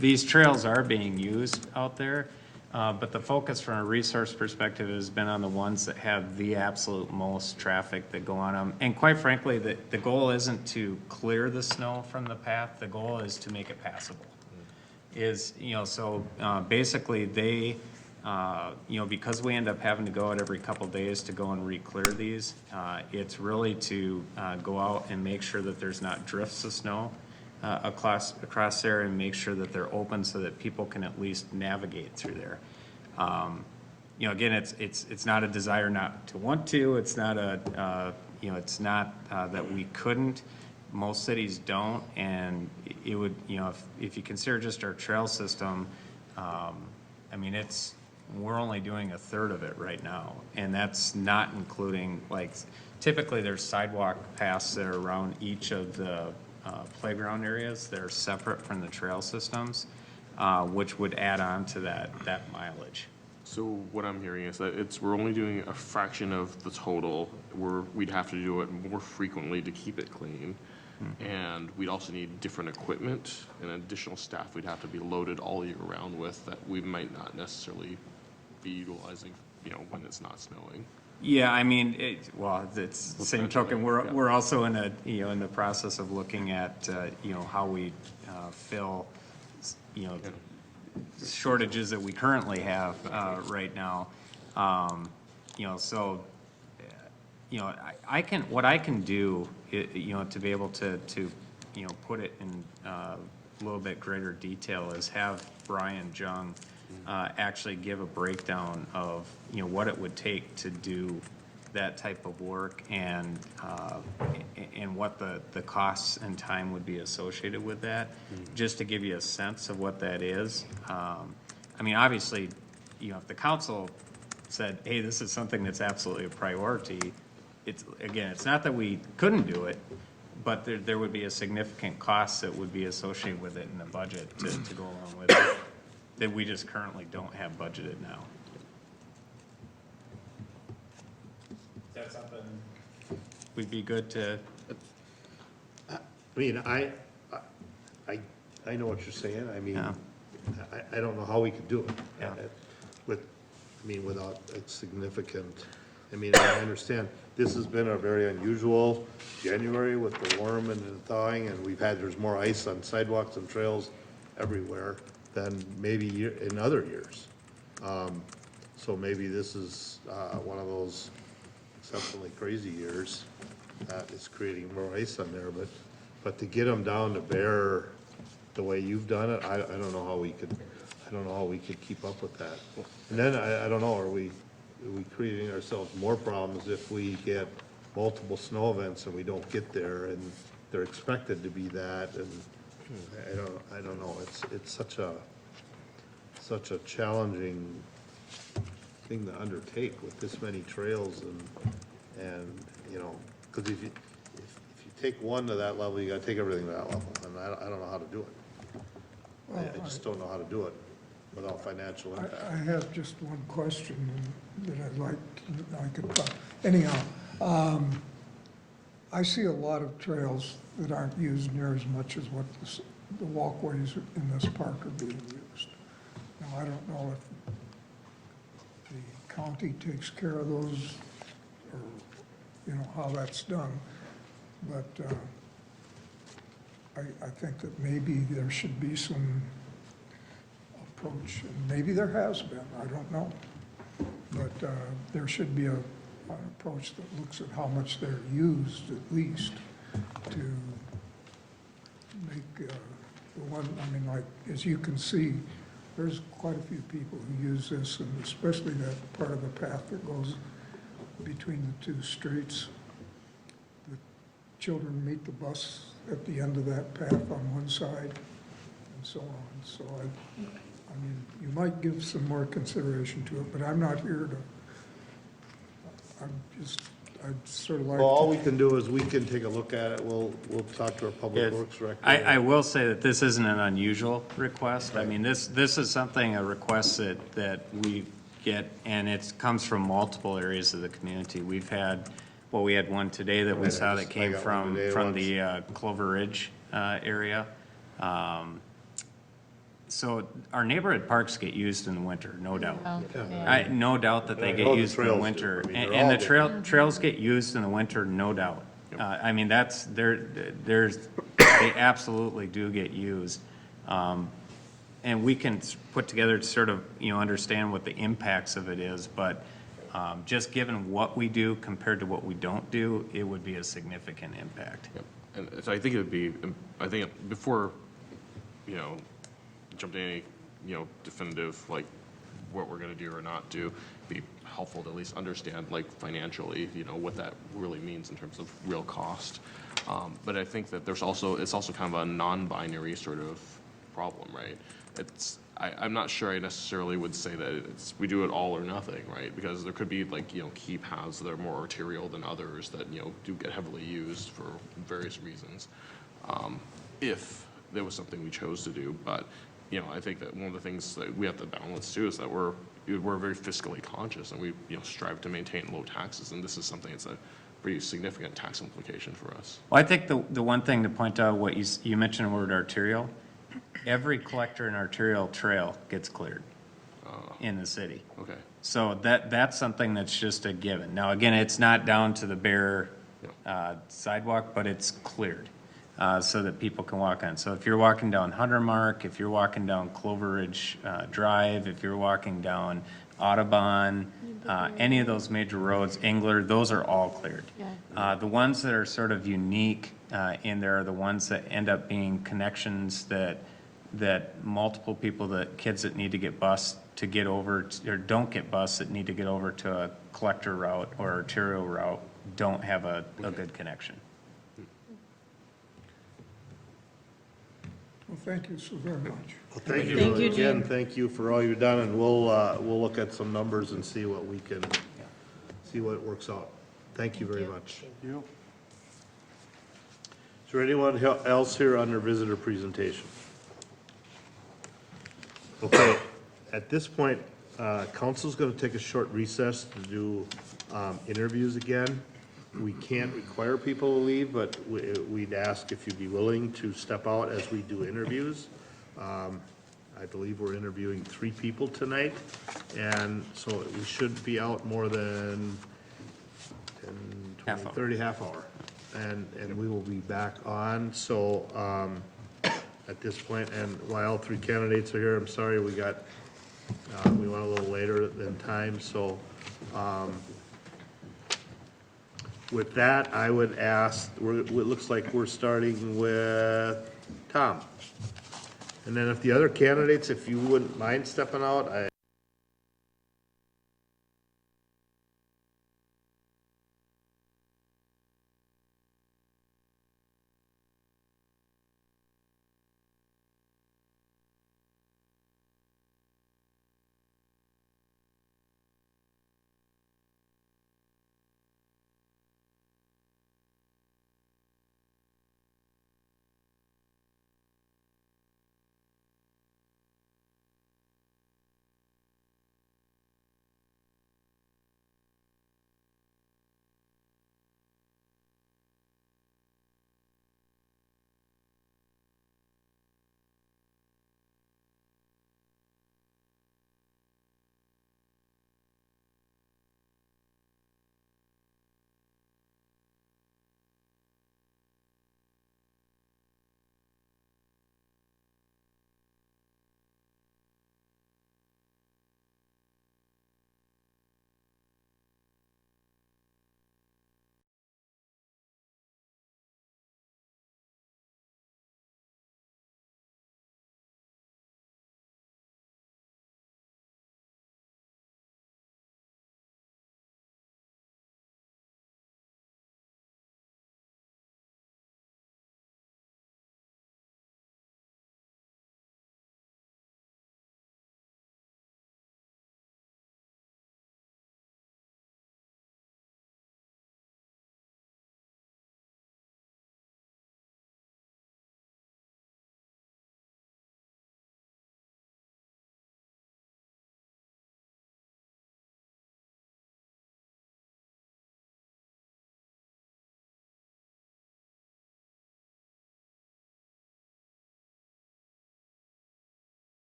these trails are being used out there, but the focus from a resource perspective has been on the ones that have the absolute most traffic that go on them. And quite frankly, the goal isn't to clear the snow from the path, the goal is to make it passable. Basically they, because we end up having to go out every couple days to go and re-clear these, it's really to go out and make sure that there's not drifts of snow across there, and make sure that they're open so that people can at least navigate through there. Again, it's not a desire not to want to. It's not it's not that we couldn't. Most cities don't, and it would, if you consider just our trail system, we're only doing a third of it right now, and that's not including, typically there's sidewalk paths that are around each of the playground areas that are separate from the trail systems, which would add on to that mileage. So what I'm hearing is that we're only doing a fraction of the total, we'd have to do it more frequently to keep it clean. And we'd also need different equipment and additional staff we'd have to be loaded all year round with that we might not necessarily be utilizing, when it's not snowing. Yeah, it's the same token. We're also in in the process of looking at, how we fill, shortages that we currently have right now. What I can do, to be able to put it in a little bit greater detail is have Brian Jung actually give a breakdown of, what it would take to do that type of work, and what the costs and time would be associated with that, just to give you a sense of what that is. Obviously, if the council said, hey, this is something that's absolutely a priority, it's not that we couldn't do it, but there would be a significant cost that would be associated with it in the budget to go along with it, that we just currently don't have budgeted now. Is that something we'd be good to? I know what you're saying. Yeah. I don't know how we could do it. Yeah. Without a significant, I understand this has been a very unusual January with the warm and the thawing, and there's more ice on sidewalks and trails everywhere than maybe in other years. So maybe this is one of those exceptionally crazy years that is creating more ice on there, but to get them down to bare the way you've done it, I don't know how we could keep up with that. And then I don't know, are we creating ourselves more problems if we get multiple snow events and we don't get there and they're expected to be that, and I don't know, it's such a challenging thing to undertake with this many trails and because if you take one to that level, you gotta take everything to that level, and I don't know how to do it. I just don't know how to do it without financial impact. I have just one question that I could talk. Anyhow, I see a lot of trails that aren't used near as much as what the walkways in this park are being used. Now, I don't know if the county takes care of those or, how that's done, but I think that maybe there should be some approach, and maybe there has been, I don't know. But there should be an approach that looks at how much they're used, at least, to make the one, as you can see, there's quite a few people who use this, and especially that part of the path that goes between the two streets. children meet the bus at the end of that path on one side and so on. So I mean, you might give some more consideration to it, but I'm not here to, I'd sort of like Well, all to. we can do is we can take a look at it. We'll talk to our public Yes. works director. I will say that this isn't an unusual request. I mean, this is something, a request that we get, and it comes from multiple areas of the community. We've had, well, we had one today that we Right, saw I that came got one from today the Clover Ridge area. So our neighborhood parks get used in the winter, no doubt. No doubt that they I get know the used in the trails do. winter. I mean, they're And all the getting trails get used in the winter, no doubt. I mean, they absolutely do get used. And we can put together to sort of, understand what the impacts of it is, but just given what we do compared to what we don't do, it would be a significant impact. Yep. And so I think it would be, I think before, jump to any, definitive, like, what we're gonna do or not do, be helpful to at least understand, like, financially, what that really means in terms of real cost. But I think that it's also kind of a non-binary sort of problem, right? I'm not sure I necessarily would say that we do it all or nothing, right? Because there could be key paths that are more arterial than others that, do get heavily used for various reasons. If there was something we chose to do, but, I think that one of the things that we have to balance too is that we're very fiscally conscious and we, strive to maintain low taxes, and this is something that's a pretty significant tax implication for us. Well, I think the one thing to point out, what you mentioned the word arterial, every collector and arterial trail gets cleared in the city. Okay. So that's something that's just a given. Now, again, it's not down to the bare sidewalk, but it's cleared so that people can walk on. So if you're walking down Hunter Mark, if you're walking down Clover Ridge Drive, if you're walking down Audubon, any of those major roads, Engler, those are all cleared. The ones that are sort of unique in there are the ones that end up being connections that multiple people, that kids that need to get bused to get over, or don't get bused that need to get over to a collector route or arterial route, don't have a good connection. Well, thank you so very much. Well, thank you Thank you, again. Gene. Thank you for all you've done, and we'll look at some numbers and see what we can, see what works out. Thank you very much. Is there anyone else here under visitor presentation? Okay, at this point, council's gonna take a short recess to do interviews again. We can't require people to leave, but we'd ask if you'd be willing to step out as we do interviews. I believe we're interviewing 3 people tonight, and so we shouldn't be out more than 10, 20, Half hour. 30, half hour. And we will be back on, so, at this point, and while all 3 candidates are here, I'm sorry, we went a little later than time, so, with that, I would ask, it looks like we're starting with Tom. And then if the other candidates, if you wouldn't mind stepping out,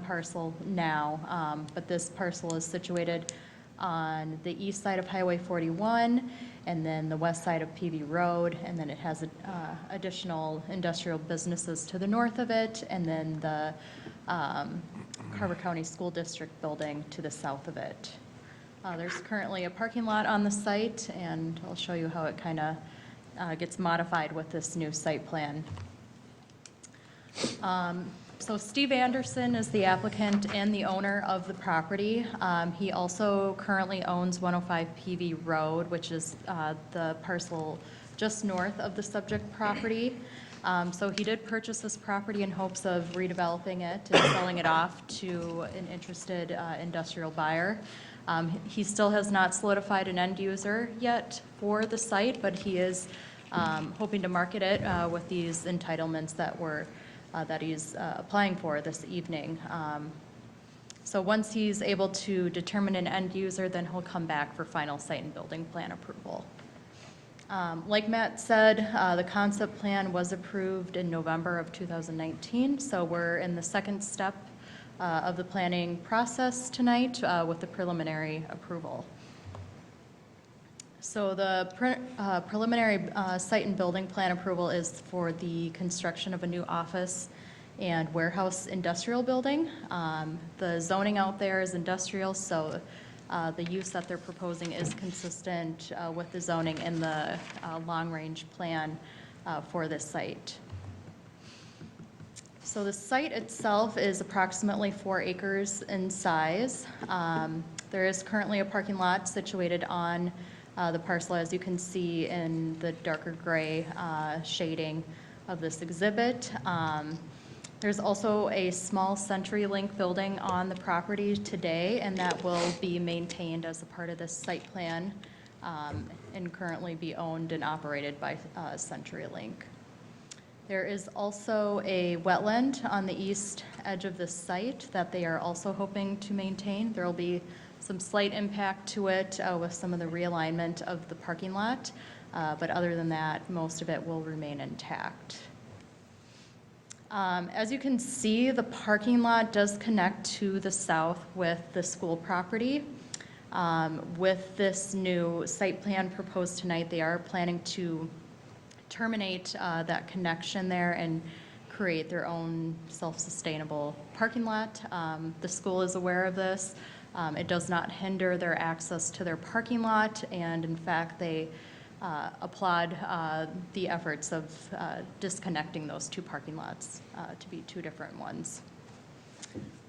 parcel now, but this parcel is situated on the east side of Highway 41, and then the west side of Peavey Road, and then it has additional industrial businesses to the north of it, and then the Carver County School District building to the south of it. There's currently a parking lot on the site, and I'll show you how it kind of gets modified with this new site plan. So Steve Anderson is the applicant and the owner of the property. He also currently owns 105 Peavey Road, which is the parcel just north of the subject property. So he did purchase this property in hopes of redeveloping it and selling it off to an interested industrial buyer. He still has not solidified an end user yet for the site, but he is hoping to market it with these entitlements that he's applying for this evening. So once he's able to determine an end user, then he'll come back for final site and building plan approval. Like Matt said, the concept plan was approved in November of 2019, so we're in the second step of the planning process tonight with the preliminary approval. So the preliminary site and building plan approval is for the construction of a new office and warehouse industrial building. The zoning out there is industrial, so the use that they're proposing is consistent with the zoning in the long-range plan for this site. So the site itself is approximately 4 acres in size. There is currently a parking lot situated on the parcel, as you can see in the darker gray shading of this exhibit. There's also a small CenturyLink building on the property today, and that will be maintained as a part of this site plan and currently be owned and operated by CenturyLink. There is also a wetland on the east edge of the site that they are also hoping to maintain. There will be some slight impact to it with some of the realignment of the parking lot, but other than that, most of it will remain intact. As you can see, the parking lot does connect to the south with the school property. With this new site plan proposed tonight, they are planning to terminate that connection there and create their own self-sustainable parking lot. The school is aware of this. It does not hinder their access to their parking lot, and in fact, they applaud the efforts of disconnecting those two parking lots to be two different ones.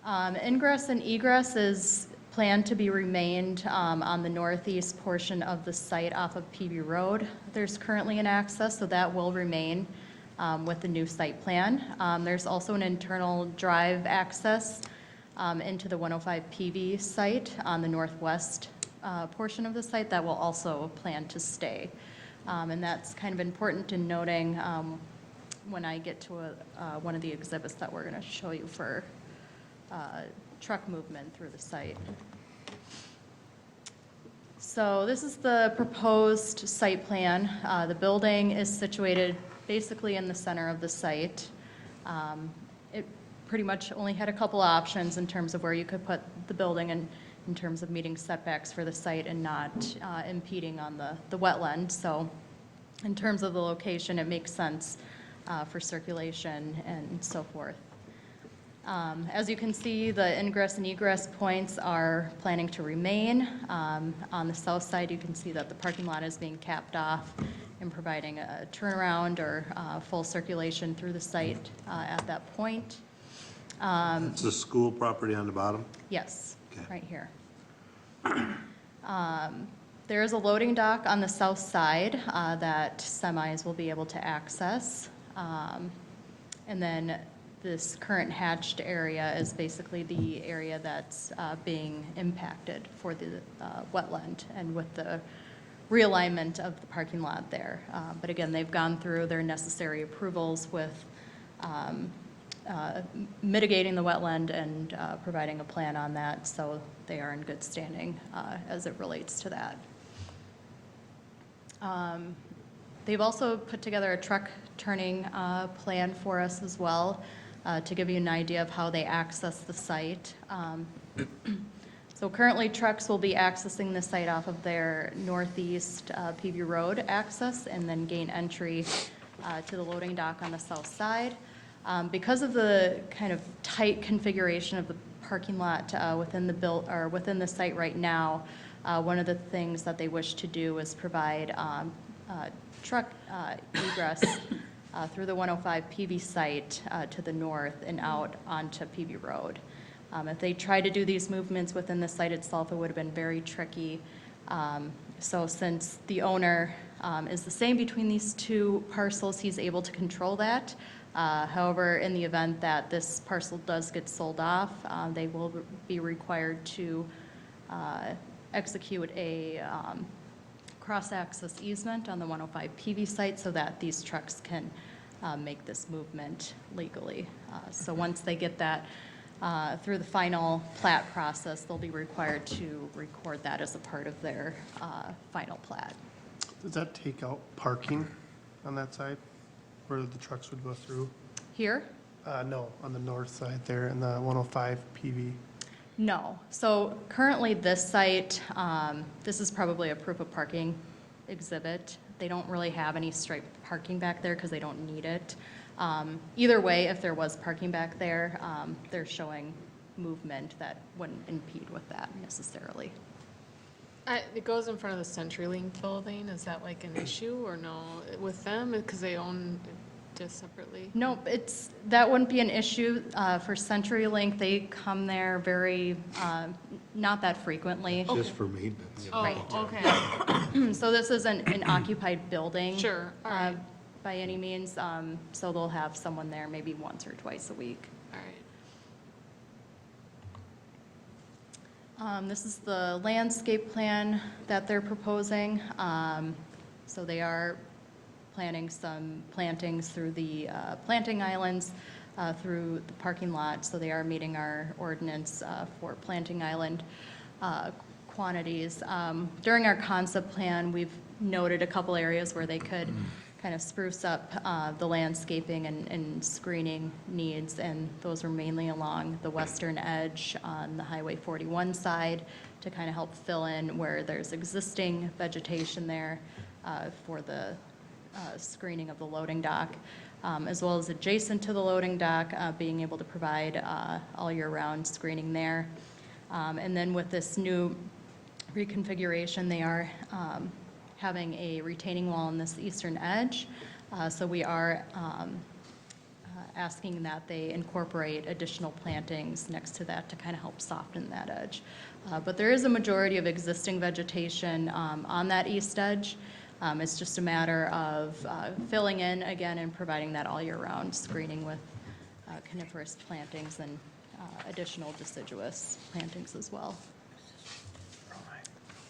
Ingress and egress is planned to be remained on the northeast portion of the site off of Peavey Road. There's currently an access, so that will remain with the new site plan. There's also an internal drive access into the 105 Peavey site on the northwest portion of the site that will also plan to stay. And that's kind of important in noting when I get to one of the exhibits that we're going to show you for truck movement through the site. So this is the proposed site plan. The building is situated basically in the center of the site. It pretty much only had a couple options in terms of where you could put the building and in terms of meeting setbacks for the site and not impeding on the wetland. So in terms of the location, it makes sense for circulation and so forth. As you can see, the ingress and egress points are planning to remain. On the south side, you can see that the parking lot is being capped off and providing a turnaround or full circulation through the site at that point. It's the school property on the bottom? Yes, Okay. right here. There is a loading dock on the south side that semis will be able to access. And then this current hatched area is basically the area that's being impacted for the wetland and with the realignment of the parking lot there. But again, they've gone through their necessary approvals with mitigating the wetland and providing a plan on that, so they are in good standing as it relates to that. They've also put together a truck turning plan for us as well. to give you an idea of how they access the site. So currently, trucks will be accessing the site off of their northeast Peavey Road access and then gain entry to the loading dock on the south side. Because of the kind of tight configuration of the parking lot within the site right now, one of the things that they wish to do is provide truck egress through the 105 Peavey site to the north and out onto Peavey Road. If they tried to do these movements within the site itself, it would have been very tricky. So since the owner is the same between these two parcels, he's able to control that. However, in the event that this parcel does get sold off, they will be required to execute a cross-access easement on the 105 Peavey site so that these trucks can make this movement legally. So once they get that through the final plat process, they'll be required to record that as a part of their final plat. Does that take out parking on that side where the trucks would go through? Here? No, on the north side there in the 105 PV. No. So currently this site, this is probably a proof of parking exhibit. They don't really have any striped parking back there because they don't need it. Either way, if there was parking back there, they're showing movement that wouldn't impede with that necessarily. It goes in front of the CenturyLink building. Is that like an issue or no with them because they own it just separately? No, that wouldn't be an issue for CenturyLink. They come there very, not that frequently. Just for maintenance. Oh, Right. okay. So this isn't an occupied building. Sure, all right. By any means, so they'll have someone there maybe once or twice a week. All right. This is the landscape plan that they're proposing. So they are planning some plantings through the planting islands through the parking lot. So they are meeting our ordinance for planting island quantities. During our concept plan, we've noted a couple areas where they could kind of spruce up the landscaping and screening needs, and those are mainly along the western edge on the Highway 41 side to kind of help fill in where there's existing vegetation there for the screening of the loading dock, as well as adjacent to the loading dock, being able to provide all year-round screening there. And then with this new reconfiguration, they are having a retaining wall on this eastern edge. So we are asking that they incorporate additional plantings next to that to kind of help soften that edge. But there is a majority of existing vegetation on that east edge. It's just a matter of filling in again and providing that all year round screening with coniferous plantings and additional deciduous plantings as well.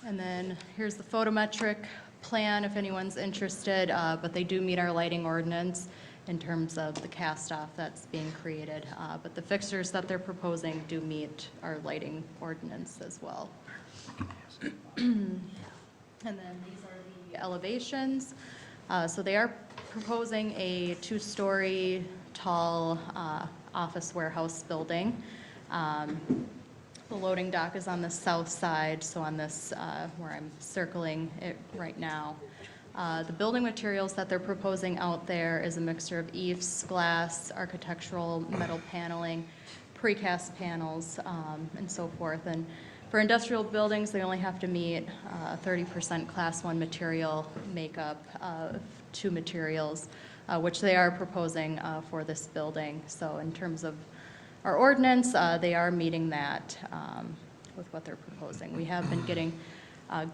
And then here's the photometric plan if anyone's interested, but they do meet our lighting ordinance in terms of the cast off that's being created. But the fixtures that they're proposing do meet our lighting ordinance as well. And then these are the elevations. So they are proposing a 2-story tall office warehouse building. The loading dock is on the south side, so on this, where I'm circling it right now. The building materials that they're proposing out there is a mixture of eaves, glass, architectural metal paneling, precast panels, and so forth. And for industrial buildings, they only have to meet 30% Class 1 material makeup of 2 materials, which they are proposing for this building. So in terms of our ordinance, they are meeting that with what they're proposing. We have been getting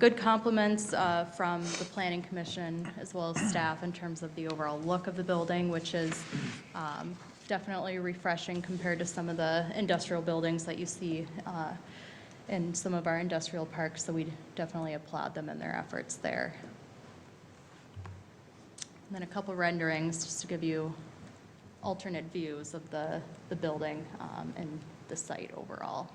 good compliments from the Planning Commission as well as staff in terms of the overall look of the building, which is definitely refreshing compared to some of the industrial buildings that you see in some of our industrial parks, so we definitely applaud them in their efforts there. And then a couple renderings just to give you alternate views of the building and the site overall.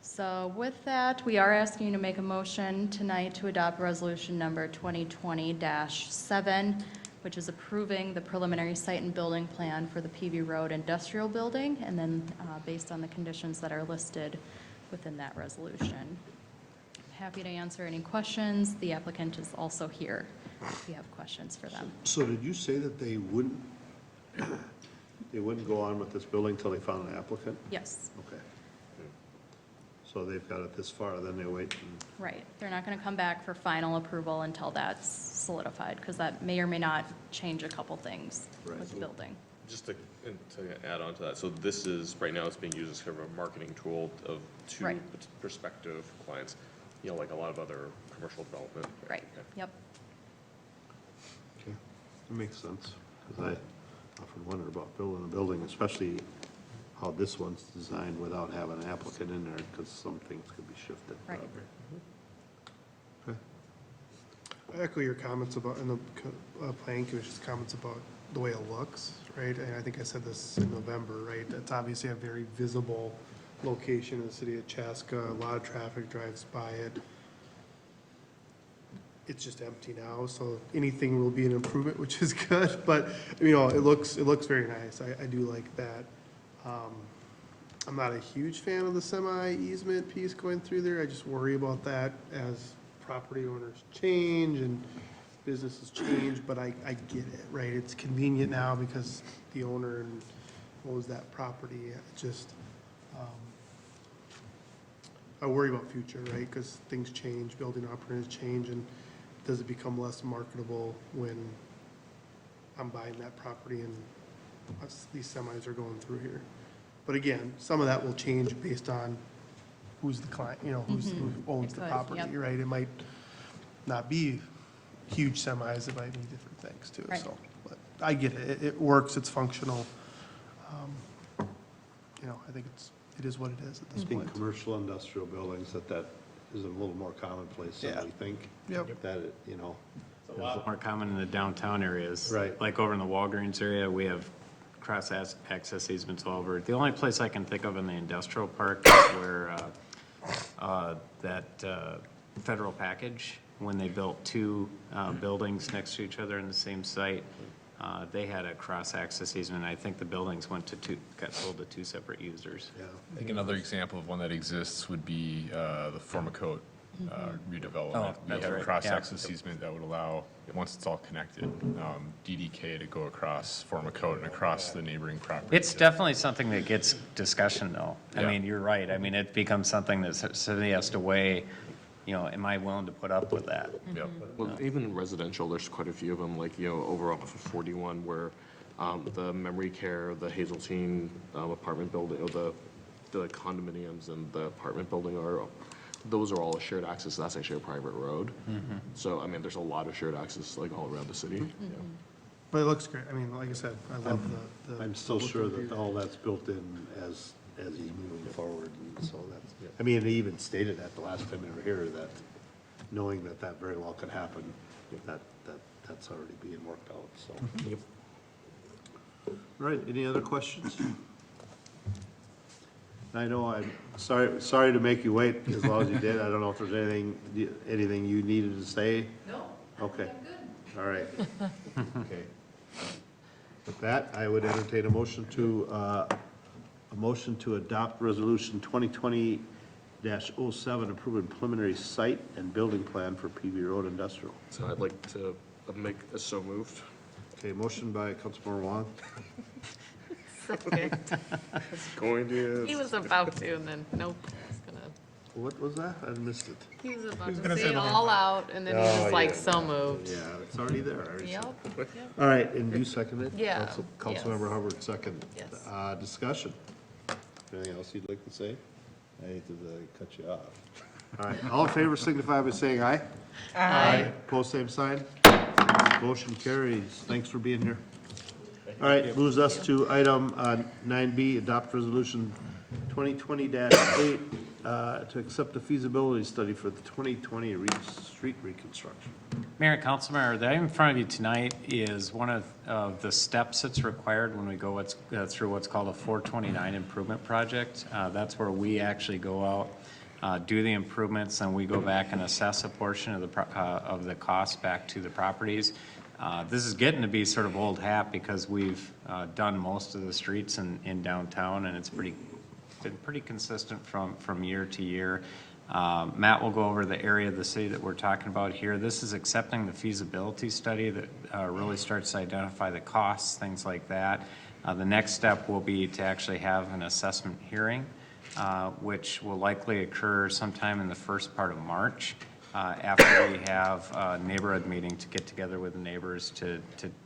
So with that, we are asking you to make a motion tonight to adopt resolution number 2020-7 which is approving the preliminary site and building plan for the Peavey Road Industrial Building, and then based on the conditions that are listed within that resolution. Happy to answer any questions. The applicant is also here if you have questions for them. So did you say that they wouldn't go on with this building till they found an applicant? Yes, Okay. So they've got it this far, then they wait and, right. They're not going to come back for final approval until that's solidified, because that may or may not change a couple things Right. with the building. Just to add on to that, so this is, right now, it's being used as kind of a marketing tool to Right. prospective clients, you know, like a lot of other commercial development. Right, yep. okay, that makes sense. Because I often wonder about building a building, especially how this one's designed without having an applicant in there, because some things could be shifted. Right. Okay. I echo your comments about, and the planning commission's comments about the way it looks, right? And I think I said this in November, right? It's obviously a very visible location in the city of Chaska. A lot of traffic drives by it. It's just empty now, so anything will be an improvement, which is good. But, you know, it looks very nice. I do like that. I'm not a huge fan of the semi-easement piece going through there. I just worry about that as property owners change and businesses change, but I get it, right? It's convenient now because the owner owns that property. It just, I worry about future, right? Because things change, building operations change, and does it become less marketable when I'm buying that property and these semis are going through here? But again, some of that will change based on who's the client, you know, who owns It the could, property, yep. right? It might not be huge semis, it might be different things too, Right. so. But I get it, it works, it's functional. You know, I think it is what it is at I this think point. commercial industrial buildings, that is a little more commonplace than Yeah. we think. Yep. That, it, you know, It's a lot more common in the downtown areas. Right. Like over in the Walgreens area, we have access easements all over. The only place I can think of in the industrial park is where that federal package, when they built two buildings next to each other in the same site, they had a cross-access easement. I think the buildings got sold to two separate users. yeah. I think another example of one that exists would be the Formicote redevelopment. Oh, We that's have a right, cross-access easement that would allow, once it's all connected, DDK to go across Formicote and across the neighboring property. It's definitely something that gets discussion, though. I Yeah. mean, you're right. I mean, it becomes something that city has to weigh, you know, am I willing to put up with that? Yep. Well, even in residential, there's quite a few of them, like, you know, over off of 41, where the memory care, the Hazeltine apartment building, or the condominiums and the apartment building those are all a shared access. That's actually a private road. So, I mean, there's a lot of shared access, like, all around the city. Yeah. But it looks great, I mean, like I said, I love the. I'm still sure that all that's built in as he's moving forward, and so that's, I mean, they even stated that the last time they were here, that knowing that that very well could happen, that's already being worked out, so. Yep. All right, any other questions? I know, I'm sorry to make you wait as long as you did. I don't know if there's anything you needed to say? No. Okay. All right. Okay. With that, I would entertain a motion to adopt resolution 2020-07, approving preliminary site and building plan for Peavey Road Industrial. So I'd like to make a so moved. Okay, motion by Councilmember Wong. Going to. He was about to, and then nope. He's gonna. What was that? I missed it. He was about to say it all out, and then he was like, yeah. so moved. Yeah, it's already there. I already said Yep. it. All right, and you seconded? Yeah, Councilmember yes. Hubbard, second. Yes. Discussion. Anything else you'd like to say? I hate to cut you off. All right, all in favor signify by saying aye. Aye. Post same sign. Motion carries. Thanks for being here. All right, moves us to item 9B, adopt resolution 2020-8 to accept the feasibility study for the 2020 street reconstruction. Mayor and Councilmember, the item in front of you tonight is one of the steps that's required when we go through what's called a 429 improvement project. That's where we actually go out, do the improvements, and we go back and assess a portion of the cost back to the properties. This is getting to be sort of old hat because we've done most of the streets in downtown, and it's been pretty consistent from year to year. Matt will go over the area of the city that we're talking about here. This is accepting the feasibility study that really starts to identify the costs, things like that. The next step will be to actually have an assessment hearing, which will likely occur sometime in the first part of March, after we have a neighborhood meeting to get together with the neighbors to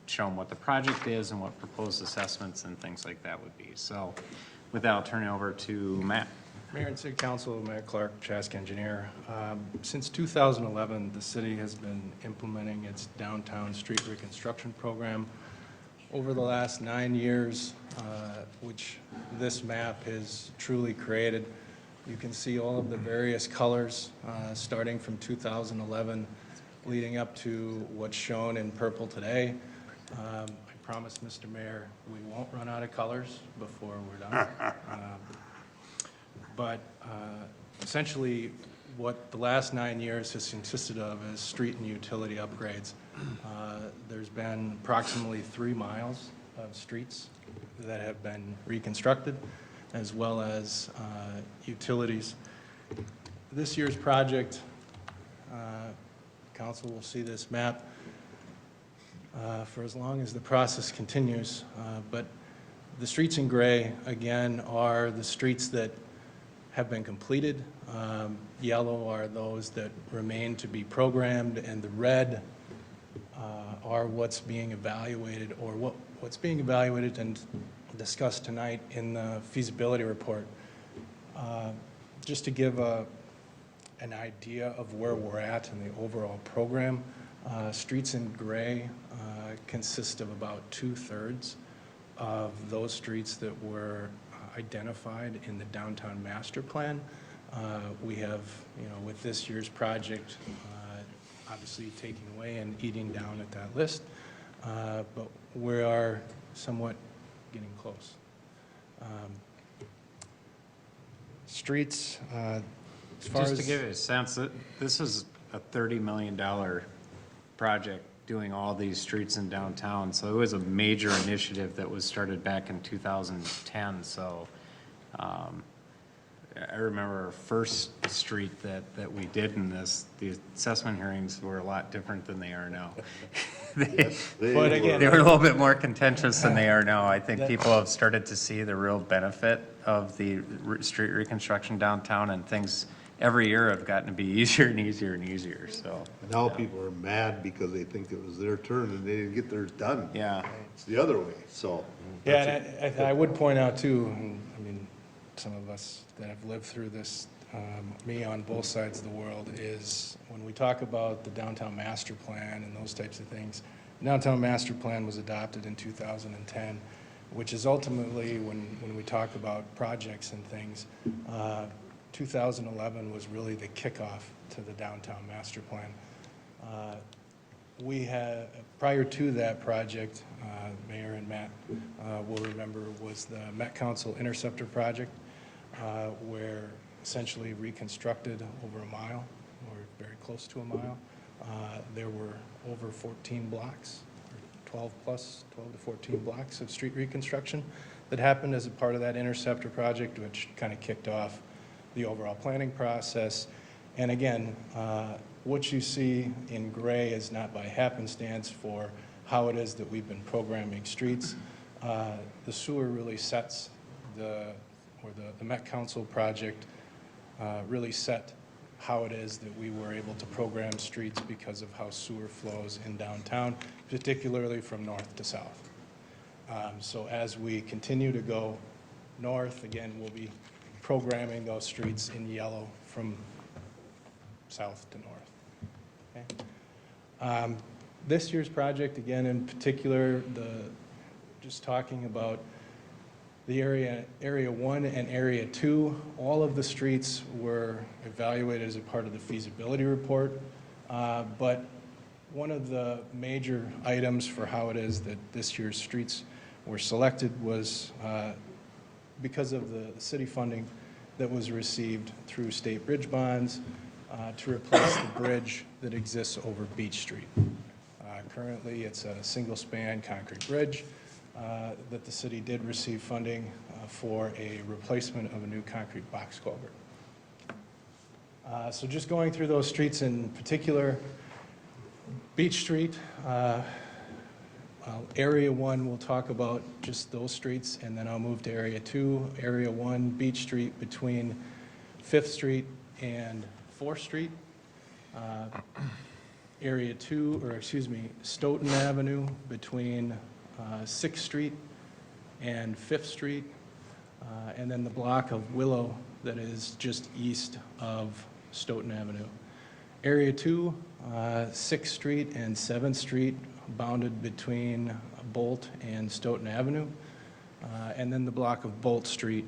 show them what the project is and what proposed assessments and things like that would be. So with that, I'll turn it over to Matt. Mayor and City Council, Matt Clark, Chaska engineer. Since 2011, the city has been implementing its downtown street reconstruction program. Over the last 9 years, which this map has truly created, you can see all of the various colors, starting from 2011, leading up to what's shown in purple today. I promise, Mr. Mayor, we won't run out of colors before we're done. But essentially, what the last 9 years has consisted of is street and utility upgrades. There's been approximately 3 miles of streets that have been reconstructed, as well as utilities. This year's project, council will see this map for as long as the process continues, but the streets in gray, again, are the streets that have been completed. Yellow are those that remain to be programmed, and the red are what's being evaluated, or what's being evaluated and discussed tonight in the feasibility report. Just to give an idea of where we're at in the overall program, streets in gray consist of about 2/3 of those streets that were identified in the downtown master plan. We have, with this year's project, obviously taking away and eating down at that list, but we are somewhat getting close. Streets, as far as... Just to give you a sense, that this is a $30 million project doing all these streets in downtown. So it was a major initiative that was started back in 2010. So I remember our first street that we did in this, the assessment hearings were a lot different than they are now. But again, they were a little bit more contentious than they are now. I think people have started to see the real benefit of the street reconstruction downtown, and things every year have gotten to be easier and easier and easier, so. Now people are mad because they think it was their turn and they didn't get theirs done. Yeah. It's the other way, so. Yeah, and I would point out too, I mean, some of us that have lived through this, me on both sides of the world, is when we talk about the downtown master plan and those types of things, the downtown master plan was adopted in 2010, which is ultimately, when we talk about projects and things, 2011 was really the kickoff to the downtown master plan. We had, prior to that project, Mayor and Matt will remember, was the Met Council Interceptor project, where essentially reconstructed over a mile, or very close to a mile. There were over 14 blocks, or 12 to 14 blocks of street reconstruction that happened as a part of that Interceptor project, which kind of kicked off the overall planning process. And again, what you see in gray is not by happenstance for how it is that we've been programming streets. The sewer really sets the Met Council project really set how it is that we were able to program streets because of how sewer flows in downtown, particularly from north to south. So as we continue to go north, again, we'll be programming those streets in yellow from south to north. Okay. This year's project, again, in particular, just talking about the area 1 and area 2, all of the streets were evaluated as a part of the feasibility report, but one of the major items for how it is that this year's streets were selected was because of the city funding that was received through state bridge bonds to replace the bridge that exists over Beach Street. Currently, it's a single-span concrete bridge that the city did receive funding for a replacement of a new concrete box culvert. So just going through those streets in particular, Beach Street, Area 1, we'll talk about just those streets, and then I'll move to Area 2. Area 1, Beach Street between 5th Street and 4th Street. Area 2, or excuse me, Stoughton Avenue between 6th Street and 5th Street. And then the block of Willow that is just east of Stoughton Avenue. Area 2, 6th Street and 7th Street, bounded between Bolt and Stoughton Avenue. And then the block of Bolt Street,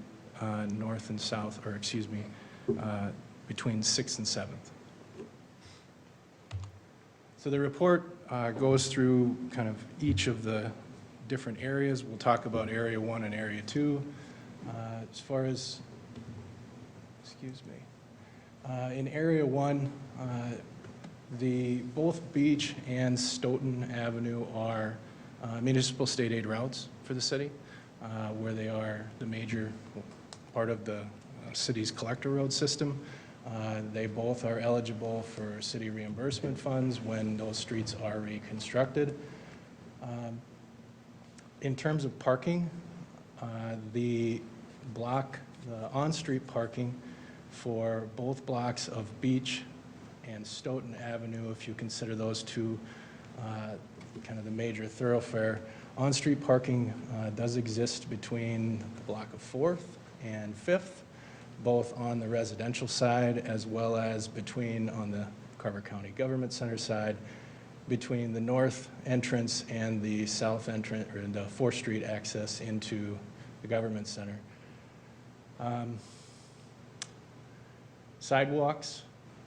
north and south, or excuse me, between 6th and 7th. So the report goes through kind of each of the different areas. We'll talk about Area 1 and Area 2. As far as, excuse me, in Area 1, both Beach and Stoughton Avenue are municipal state aid routes for the city, where they are the major part of the city's collector road system. They both are eligible for city reimbursement funds when those streets are reconstructed. In terms of parking, the on-street parking for both blocks of Beach and Stoughton Avenue, if you consider those two kind of the major thoroughfare, on-street parking does exist between the block of 4th and 5th, both on the residential side as well as on the Carver County Government Center side, between the north entrance and the south entrance, or the 4th Street access into the Government Center. Sidewalks,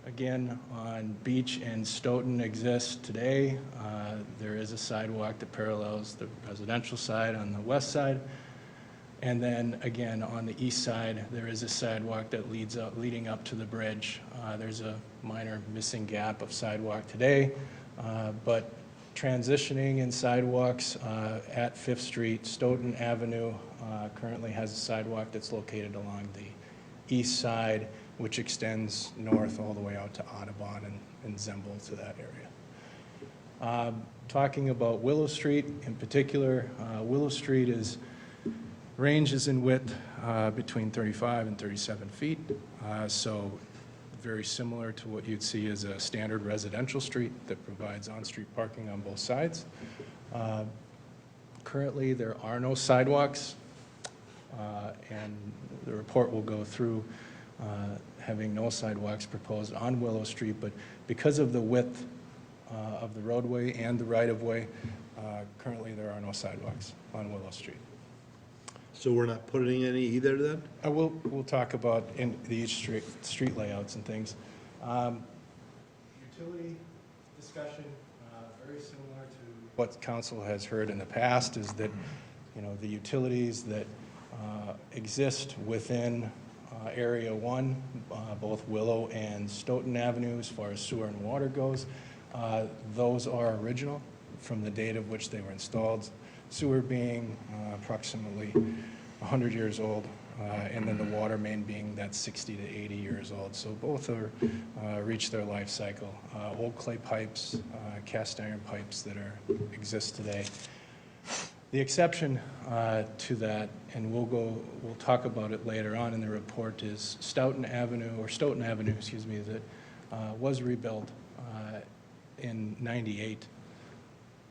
again, on Beach and Stoughton exist today. There is a sidewalk that parallels the residential side on the west side. And then again, on the east side, there is a sidewalk that leading up to the bridge. There's a minor missing gap of sidewalk today, but transitioning in sidewalks at 5th Street, Stoughton Avenue currently has a sidewalk that's located along the east side, which extends north all the way out to Audubon and Zembel to that area. Talking about Willow Street in particular, Willow Street ranges in width between 35 and 37 feet, so very similar to what you'd see as a standard residential street that provides on-street parking on both sides. Currently, there are no sidewalks, and the report will go through having no sidewalks proposed on Willow Street, but because of the width of the roadway and the right-of-way, currently there are no sidewalks on Willow Street. So we're not putting any either then? We'll talk about in each street layouts and things. Utility discussion, very similar to what council has heard in the past, is that, the utilities that exist within Area 1, both Willow and Stoughton Avenue, as far as sewer and water goes, those are original from the date of which they were installed. Sewer being approximately 100 years old, and then the water main being that 60 to 80 years old. So both are reached their life cycle. Old clay pipes, cast iron pipes that exist today. The exception to that, and we'll talk about it later on in the report, is Stoughton Avenue, excuse me, that was rebuilt in '98.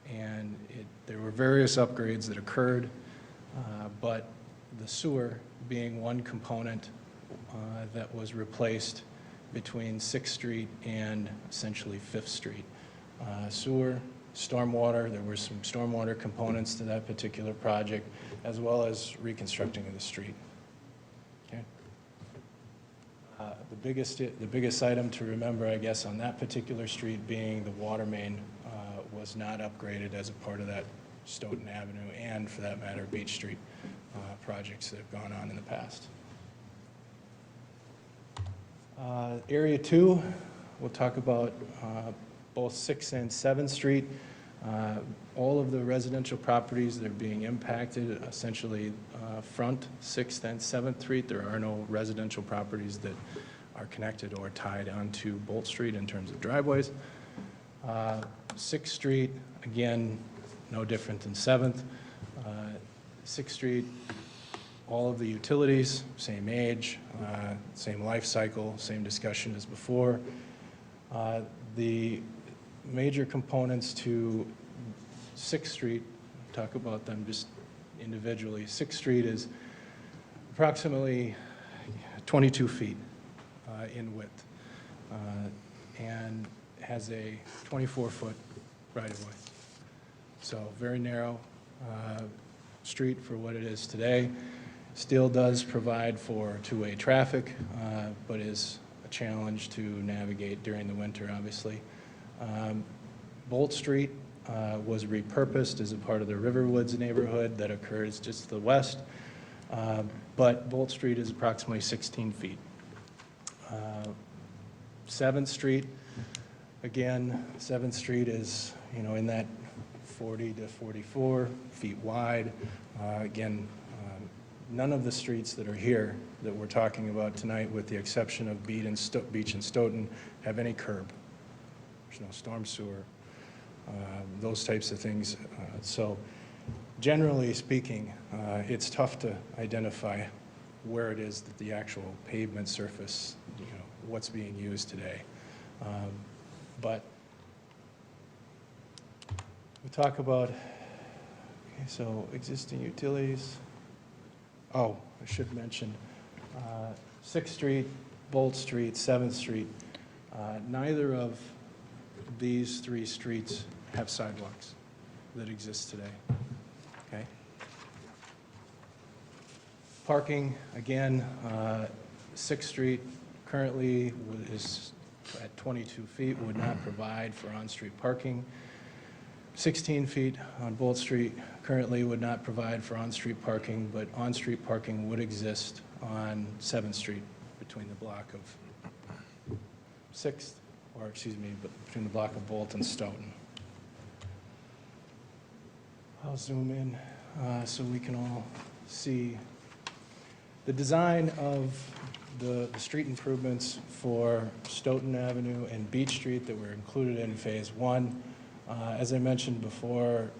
And there were various upgrades that occurred, but the sewer being one component that was replaced between 6th Street and essentially 5th Street. Sewer, stormwater, there were some stormwater components to that particular project, as well as reconstructing of the street. Okay. The biggest item to remember, I guess, on that particular street being the water main was not upgraded as a part of that Stoughton Avenue and, for that matter, Beach Street projects that have gone on in the past. Area 2, we'll talk about both 6th and 7th Street. All of the residential properties that are being impacted, essentially front 6th and 7th Street, there are no residential properties that are connected or tied onto Bolt Street in terms of driveways. 6th Street, again, no different than 7th. 6th Street, all of the utilities, same age, same life cycle, same discussion as before. The major components to 6th Street, talk about them just individually. 6th Street is approximately 22 feet in width and has a 24-foot right-of-way. So very narrow street for what it is today. Still does provide for two-way traffic, but is a challenge to navigate during the winter, obviously. Bolt Street was repurposed as a part of the Riverwoods neighborhood that occurs just to the west, but Bolt Street is approximately 16 feet. 7th Street, again, 7th Street is, in that 40 to 44 feet wide. Again, none of the streets that are here that we're talking about tonight, with the exception of Beach and Stoughton, have any curb. There's no storm sewer, those types of things. So generally speaking, it's tough to identify where it is that the actual pavement surface, what's being used today. But we talk about, okay, so existing utilities. Oh, I should mention 6th Street, Bolt Street, 7th Street. Neither of these three streets have sidewalks that exist today. Okay. Parking, again, 6th Street currently is at 22 feet, would not provide for on-street parking. 16 feet on Bolt Street currently would not provide for on-street parking, but on-street parking would exist on 7th Street between the block of 6th, or excuse me, but between the block of Bolt and Stoughton. I'll zoom in so we can all see the design of the street improvements for Stoughton Avenue and Beach Street that were included in Phase 1. As I mentioned before,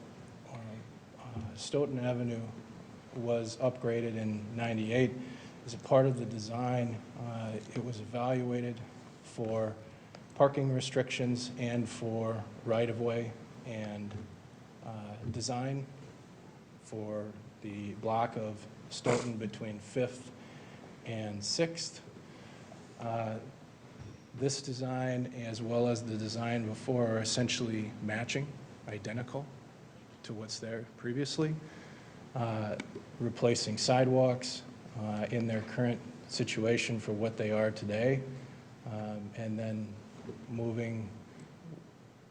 Stoughton Avenue was upgraded in '98. As a part of the design, it was evaluated for parking restrictions and for right-of-way and design for the block of Stoughton between 5th and 6th. This design, as well as the design before, are essentially matching, identical to what's there previously, replacing sidewalks in their current situation for what they are today, and then moving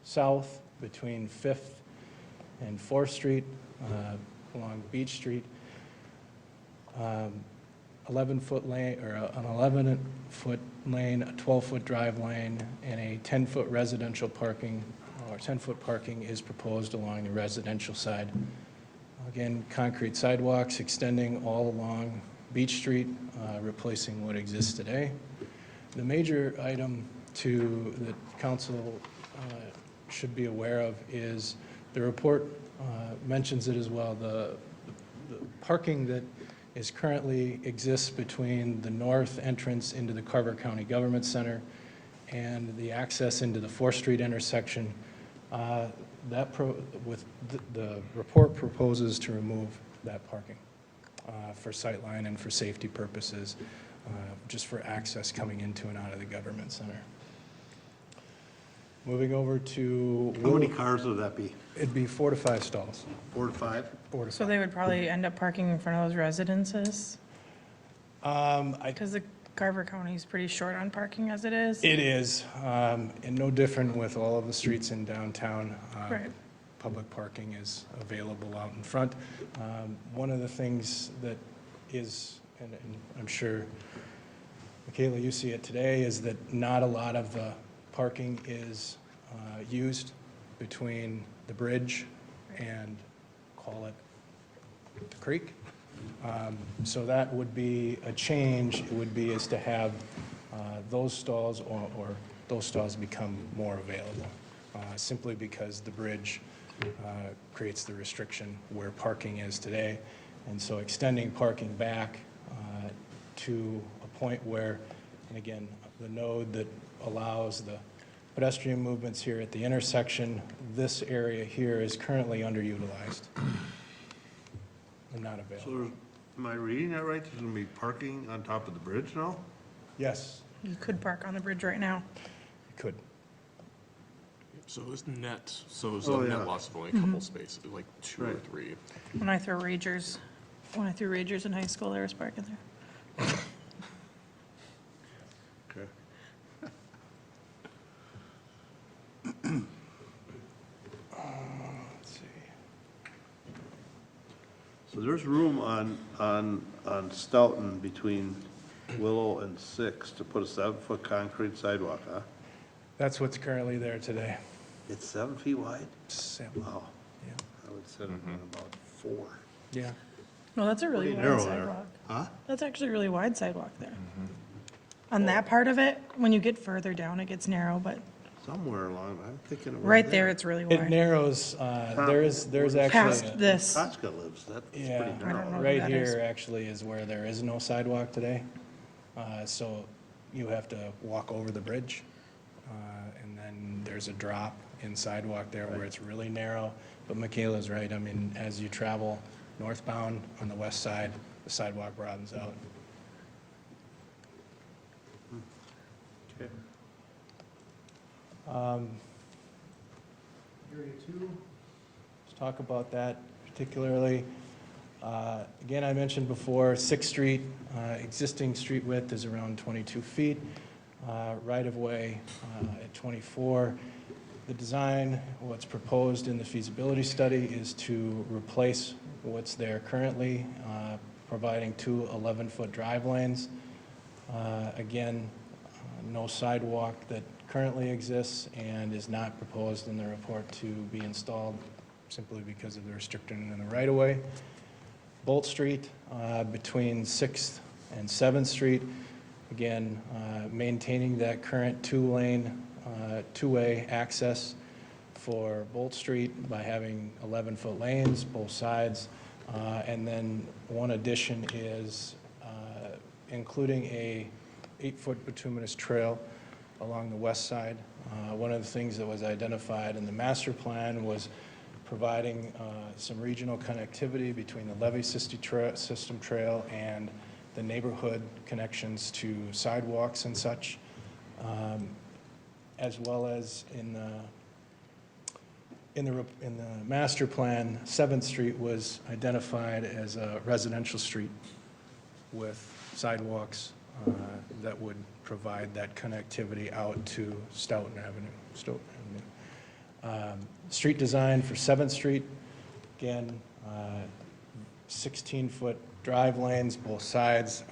south between 5th and 4th Street along Beach Street, 11-foot lane, or an 11-foot lane, a 12-foot drive lane, and a 10-foot residential parking, or 10-foot parking is proposed along the residential side. Again, concrete sidewalks extending all along Beach Street, replacing what exists today. The major item that council should be aware of is the report mentions it as well. The parking that currently exists between the north entrance into the Carver County Government Center and the access into the 4th Street intersection, the report proposes to remove that parking for sightline and for safety purposes, just for access coming into and out of the Government Center. Moving over to... How many cars would that be? It'd be 4 to 5 stalls. 4 to 5? 4 to 5. So they would probably end up parking in front of those residences? Because the Carver County is pretty short on parking as it is. It is, and no different with all of the streets in downtown. Right. Public parking is available out in front. One of the things that is, and I'm sure, Michaela, you see it today, is that not a lot of the parking is used between the bridge and call it the creek. So that would be a change, it would be is to have those stalls or those stalls become more available, simply because the bridge creates the restriction where parking is today. And so extending parking back to a point where, and again, the node that allows the pedestrian movements here at the intersection, this area here is currently underutilized and not available. So there's, am I reading that right? There's gonna be parking on top of the bridge now? Yes, You could park on the bridge right now. it could. So it's net, so it's Oh, a yeah. net loss of only a couple spaces, like 2 or Right. 3. When I threw Ragers in high school, there was parking there. Okay. Let's see. So there's room on Stoughton between Willow and 6 to put a 7-foot concrete sidewalk, huh? That's what's currently there today. It's 7 feet wide? Seven. Wow. Yeah. I would say about 4. Yeah. No, that's a really Pretty wide narrow there. sidewalk. Huh? That's actually a really wide sidewalk there. On that part of it, when you get further down, it gets narrow, but Somewhere along, I'm thinking. it was right there, it's really It wide. narrows, there's actually, Past this. Chaska lives, that's pretty yeah, I don't know narrow. who right that is. here actually is where there is no sidewalk today. So you have to walk over the bridge. And then there's a drop in sidewalk there where it's really narrow. But Michaela's right, I mean, as you travel northbound on the west side, the sidewalk broadens out. Okay. Area 2, let's talk about that particularly. Again, I mentioned before, 6th Street, existing street width is around 22 feet, right-of-way at 24. The design, what's proposed in the feasibility study is to replace what's there currently, providing 2 11-foot drive lanes. Again, no sidewalk that currently exists and is not proposed in the report to be installed simply because of the restriction in the right-of-way. Bolt Street, between 6th and 7th Street, again, maintaining that current two-lane, two-way access for Bolt Street by having 11-foot lanes, both sides. And then one addition is including a 8-foot bituminous trail along the west side. One of the things that was identified in the master plan was providing some regional connectivity between the levee system trail and the neighborhood connections to sidewalks and such, as well as in the master plan, 7th Street was identified as a residential street with sidewalks that would provide that connectivity out to Stoughton Avenue. Street design for 7th Street, again, 16-foot drive lanes, both sides.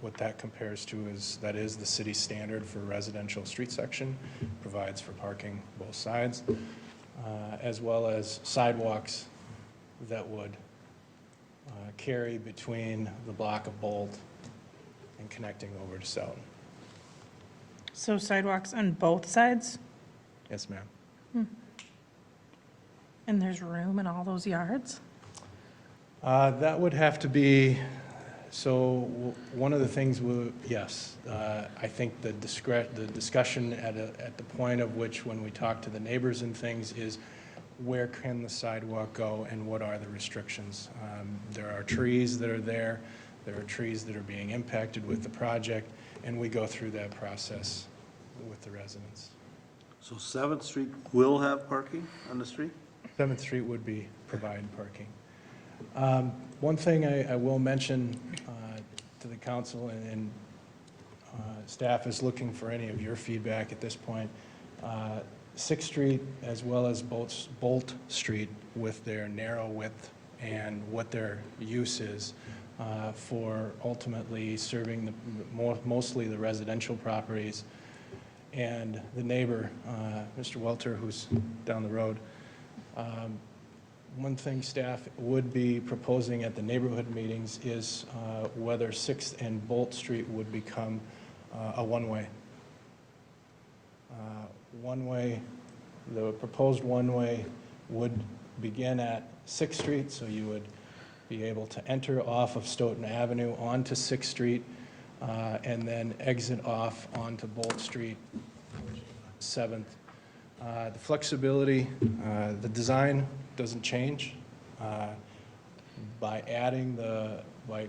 What that compares to is, that is the city standard for residential street section, provides for parking both sides, as well as sidewalks that would carry between the block of Bolt and connecting over to Stoughton. So sidewalks on both sides? Yes, ma'am. And there's room in all those yards? That would have to be, so one of the things, yes, I think the discussion at the point of which, when we talk to the neighbors and things, is where can the sidewalk go and what are the restrictions? There are trees that are there, there are trees that are being impacted with the project, and we go through that process with the residents. So 7th Street will have parking on the street? 7th Street would be provide parking. One thing I will mention to the council, and staff is looking for any of your feedback at this point. 6th Street as well as Bolt Street, with their narrow width and what their use is for ultimately serving mostly the residential properties. And the neighbor, Mr. Welter, who's down the road, One thing staff would be proposing at the neighborhood meetings is whether 6th and Bolt Street would become a one-way. One-way, the proposed one-way would begin at 6th Street, so you would be able to enter off of Stoughton Avenue onto 6th Street and then exit off onto Bolt Street, 7th. The flexibility, the design doesn't change. By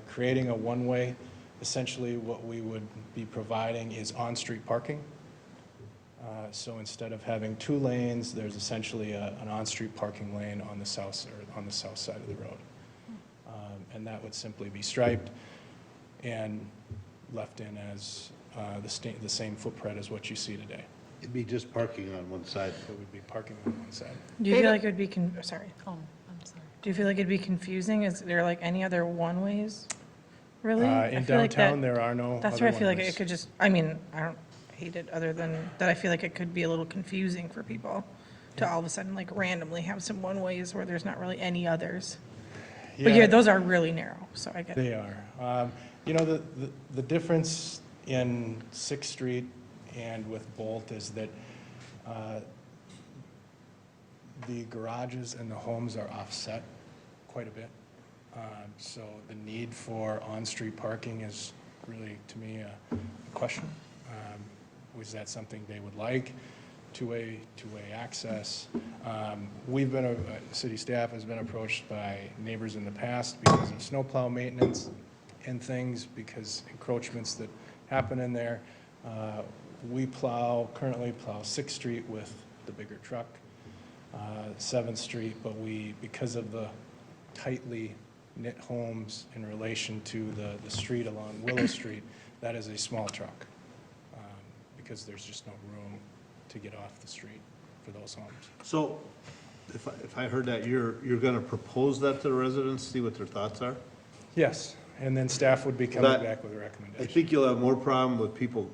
creating a one-way, essentially what we would be providing is on-street parking. So instead of having 2 lanes, there's essentially an on-street parking lane on the south side of the road. And that would simply be striped and left in as the same footprint as what you see today. It'd be just parking on one side. It would be parking on one side. Do you feel like it would be, sorry, Oh, I'm sorry. do you feel like it'd be confusing? Is there like any other one-ways? Really? In I feel like downtown, that- there are no That's other where I feel like one-ways. it could just, I mean, I don't hate it other than that I feel like it could be a little confusing for people to all of a sudden like randomly have some one-ways where there's not really any others. But yeah, those are really narrow, so I get it. They are. You know, the difference in 6th Street and with Bolt is that the garages and the homes are offset quite a bit. So the need for on-street parking is really, to me, a question. Was that something they would like? Two-way access. We've been, city staff has been approached by neighbors in the past because of snowplow maintenance and things, because encroachments that happen in there. We currently plow 6th Street with the bigger truck, 7th Street, but because of the tightly knit homes in relation to the street along Willow Street, that is a small truck, because there's just no room to get off the street for those homes. So, if I heard that, you're gonna propose that to the residents, see what their thoughts are? Yes, and then staff would be coming That- back with a I recommendation. think you'll have more problem with people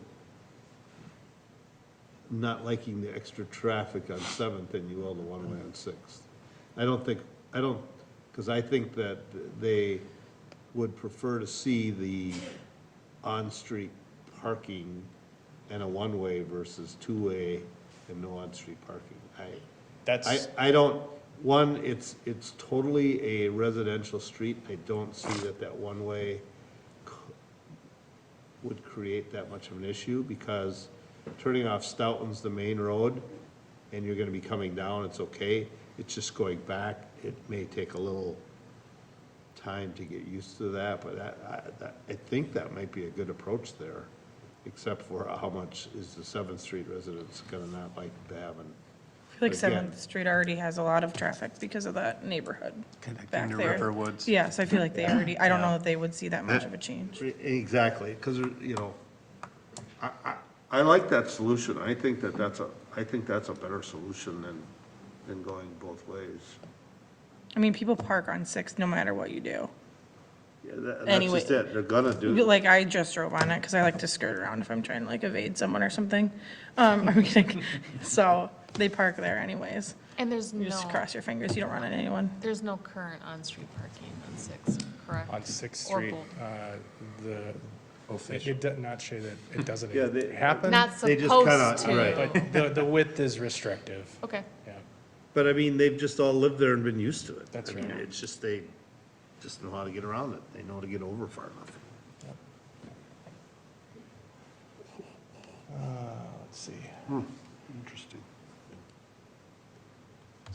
not liking the extra traffic on 7th than you will the one-way on 6th. Because I think that they would prefer to see the on-street parking and a one-way versus two-way and no on-street parking. It's totally a residential street. I don't see that one-way would create that much of an issue, because turning off Stoughton's the main road, and you're gonna be coming down, it's okay. It's just going back, it may take a little time to get used to that, but I think that might be a good approach there, except for how much is the 7th Street residents gonna not like to have. I feel like 7th Street already has a lot of traffic because of that neighborhood Connecting back to there. Riverwoods. Yes, I feel like they already, I don't know that they would see that much of a change. Exactly, because, I like that solution. I think that's a better solution than going both ways. I mean, people park on 6th no matter what you do. Yeah, that's Anyway, just it. They're gonna do it. Like, I just drove on it because I like to skirt around if I'm trying to like evade someone or something. I'm kidding. So they park there anyways. And there's You just cross your fingers, you don't run into anyone. there's no current on-street parking on 6th, correct? On 6th Or Street, Bolt. it does not say that it doesn't Yeah, they- happen. Not They just supposed kinda- to. right. But the width is restrictive. Okay. Yeah. But I mean, they've just all lived there and been used to it. That's I mean, right. it's just, they just know how to get around it. They know how to get over far enough. Let's see. Interesting.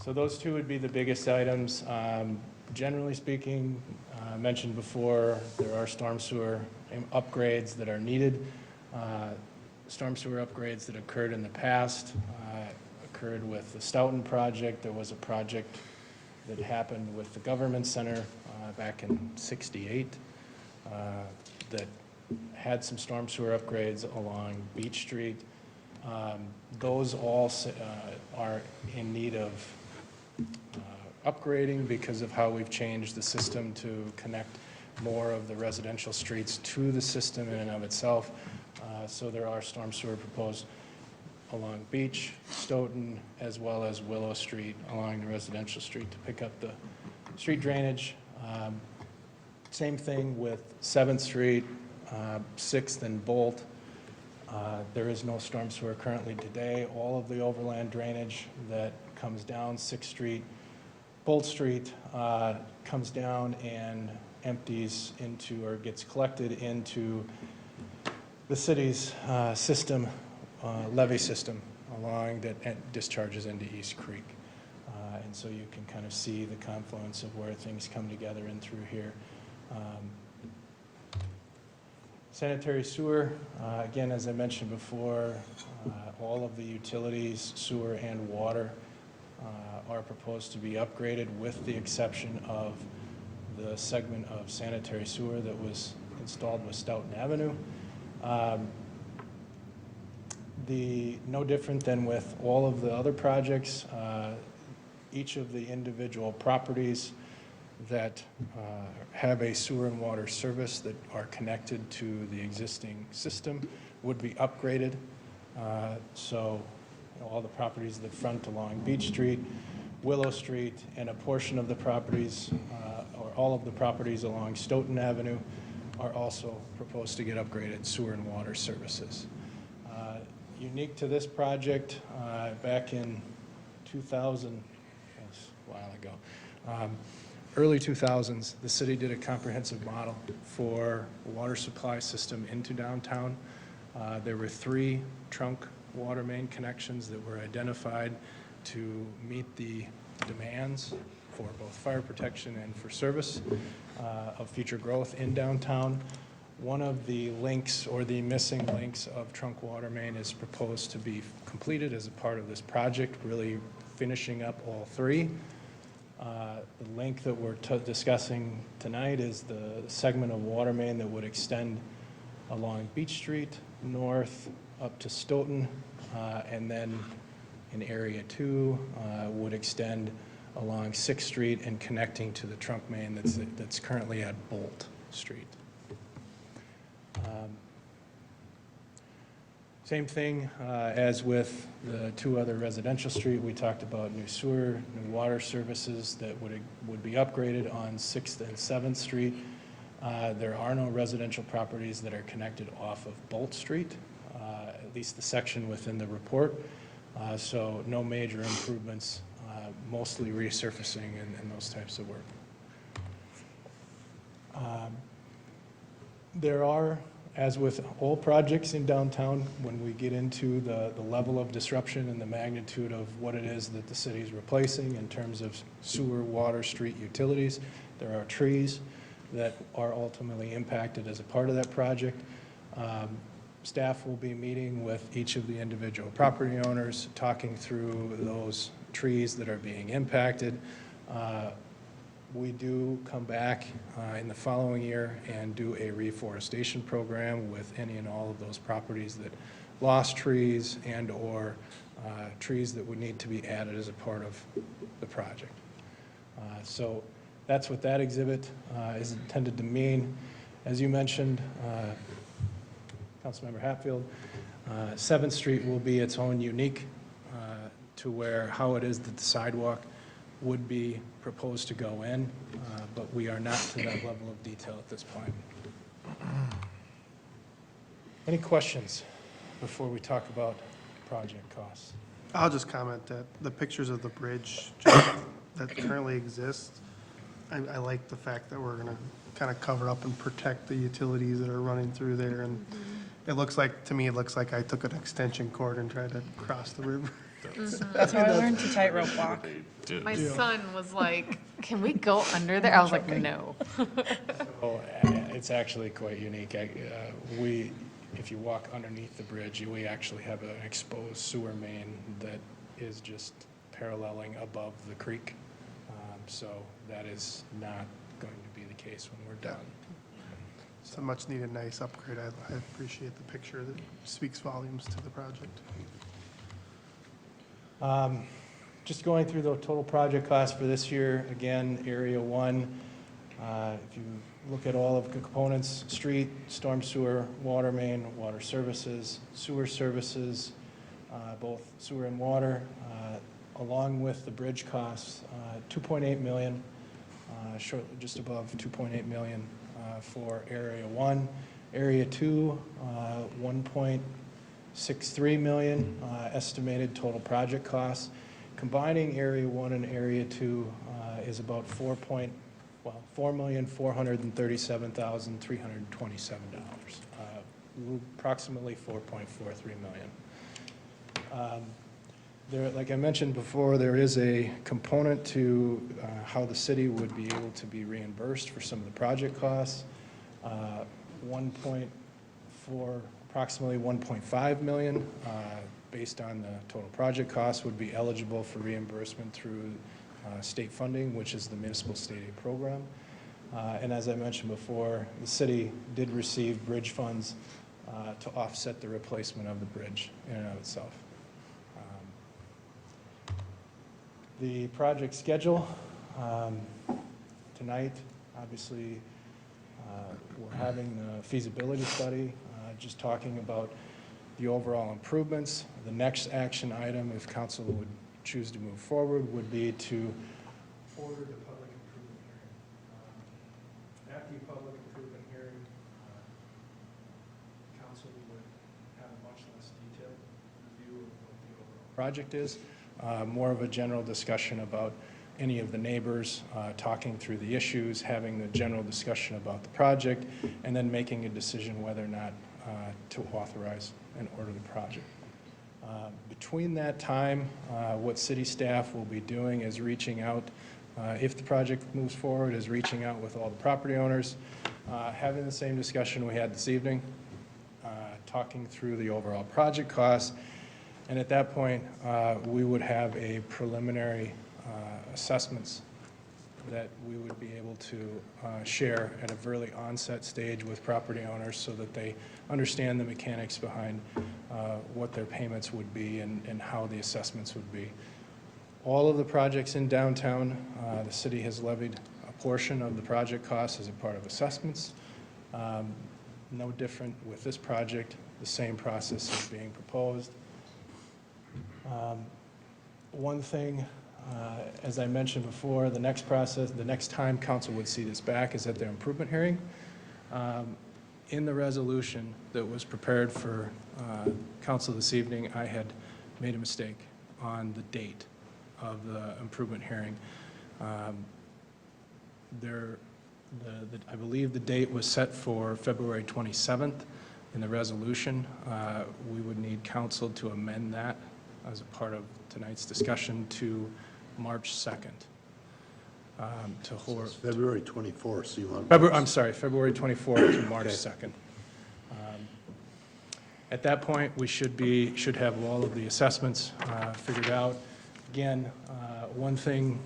So those two would be the biggest items. Generally speaking, I mentioned before, there are storm sewer upgrades that are needed. Storm sewer upgrades that occurred in the past occurred with the Stoughton project. There was a project that happened with the government center back in '68 that had some storm sewer upgrades along Beach Street. Those all are in need of upgrading because of how we've changed the system to connect more of the residential streets to the system in and of itself. So there are storm sewer proposed. along Beach, Stoughton, as well as Willow Street along the residential street to pick up the street drainage. Same thing with 7th Street, 6th and Bolt. There is no storm sewer currently today. All of the overland drainage that comes down 6th Street, Bolt Street, comes down and empties into, or gets collected into the city's system, levee system along that discharges into East Creek. And so you can kind of see the confluence of where things come together and through here. Sanitary sewer, again, as I mentioned before, all of the utilities, sewer and water, are proposed to be upgraded with the exception of the segment of sanitary sewer that was installed with Stoughton Avenue. No different than with all of the other projects, each of the individual properties that have a sewer and water service that are connected to the existing system would be upgraded. So all the properties that front along Beach Street, Willow Street, and a portion of the properties, or all of the properties along Stoughton Avenue are also proposed to get upgraded sewer and water services. Unique to this project, back in 2000, that's a while ago, early 2000s, the city did a comprehensive model for a water supply system into downtown. There were 3 trunk water main connections that were identified to meet the demands for both fire protection and for service of future growth in downtown. One of the links, or the missing links, of trunk water main is proposed to be completed as a part of this project, really finishing up all 3. The link that we're discussing tonight is the segment of water main that would extend along Beach Street, north up to Stoughton, and then in Area 2 would extend along 6th Street and connecting to the trunk main that's currently at Bolt Street. Same thing as with the 2 other residential street. We talked about new sewer, new water services that would be upgraded on 6th and 7th Street. There are no residential properties that are connected off of Bolt Street, at least the section within the report. So no major improvements, mostly resurfacing and those types of work. There are, as with all projects in downtown, when we get into the level of disruption and the magnitude of what it is that the city is replacing in terms of sewer, water, street utilities, there are trees that are ultimately impacted as a part of that project. Staff will be meeting with each of the individual property owners, talking through those trees that are being impacted. We do come back in the following year and do a reforestation program with any and all of those properties that lost trees and or trees that would need to be added as a part of the project. So that's what that exhibit is intended to mean. As you mentioned, Councilmember Hatfield, 7th Street will be its own unique to where how it is that the sidewalk would be proposed to go in, but we are not to that level of detail at this point. Any questions before we talk about project costs? I'll just comment that the pictures of the bridge that currently exist, I like the fact that we're gonna kind of cover up and protect the utilities that are running through there, and it looks like, to me, it looks like I took an extension cord and tried to cross the river. That's how I learned to tightrope walk. My son was like, can we go under there? I was like, no. Oh, it's actually quite unique. If you walk underneath the bridge, we actually have an exposed sewer main that is just paralleling above the creek. So that is not going to be the case when we're done. It's a much needed, nice upgrade. I appreciate the picture that speaks volumes to the project. Just going through the total project cost for this year, again, Area 1, if you look at all of the components, street, storm sewer, water main, water services, sewer services, both sewer and water, along with the bridge costs, 2.8 million, just above 2.8 million for Area 1. Area 2, 1.63 million estimated total project costs. Combining Area 1 and Area 2 is about $4,437,327, approximately $4.43 million. There, like I mentioned before, there is a component to how the city would be able to be reimbursed for some of the project costs. Approximately 1.5 million, based on the total project cost, would be eligible for reimbursement through state funding, which is the municipal state aid program. And as I mentioned before, the city did receive bridge funds to offset the replacement of the bridge in and of itself. The project schedule, tonight, obviously, we're having the feasibility study, just talking about the overall improvements. The next action item, if council would choose to move forward, would be to order the public improvement hearing. After the public improvement hearing, council would have a much less detailed review of what the overall project is, more of a general discussion about any of the neighbors, talking through the issues, having the general discussion about the project, and then making a decision whether or not to authorize and order the project. Between that time, what city staff will be doing is reaching out, if the project moves forward, is reaching out with all the property owners, having the same discussion we had this evening, talking through the overall project costs, and at that point, we would have a preliminary assessments that we would be able to share at a early onset stage with property owners so that they understand the mechanics behind what their payments would be and how the assessments would be. All of the projects in downtown, the city has levied a portion of the project costs as a part of assessments. No different with this project, the same process is being proposed. One thing, as I mentioned before, the next time council would see this back is at their improvement hearing. In the resolution that was prepared for council this evening, I had made a mistake on the date of the improvement hearing. I believe the date was set for February 27th in the resolution. We would need council to amend that as a part of tonight's discussion to March 2nd. It's February 24th, so you want... February 24th to March 2nd. At that point, we should have all of the assessments figured out. Again, one thing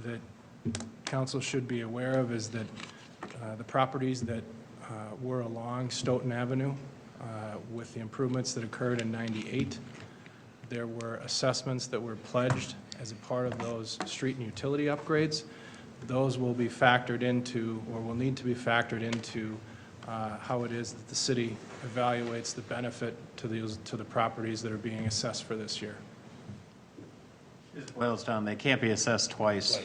that council should be aware of is that the properties that were along Stoughton Avenue with the improvements that occurred in '98, there were assessments that were pledged as a part of those street and utility upgrades. Those will be factored into, or will need to be factored into, how it is that the city evaluates the benefit to the properties that are being assessed for this year. It boils down, they can't be assessed twice.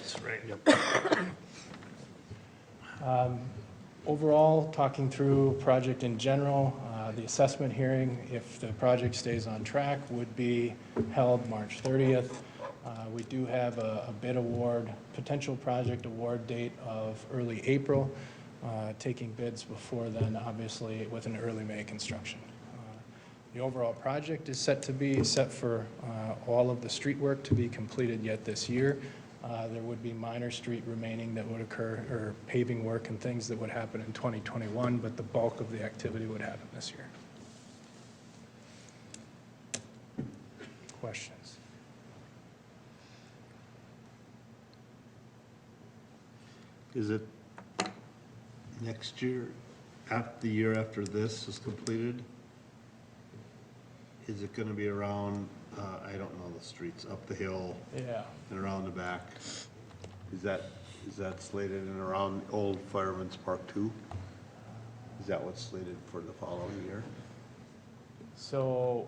Overall, talking through project in general, the assessment hearing, if the project stays on track, would be held March 30th. We do have a bid award, potential project award date of early April, taking bids before then, obviously, with an early May construction. The overall project is set for all of the street work to be completed yet this year. There would be minor street remaining that would occur, or paving work and things that would happen in 2021, but the bulk of the activity would happen this year. Questions? Is it next year, the year after this is completed? Is it gonna be around, I don't know the streets, up the hill? Yeah. And around the back? Is that slated and around Old Fireman's Park too? Is that what's slated for the following year? So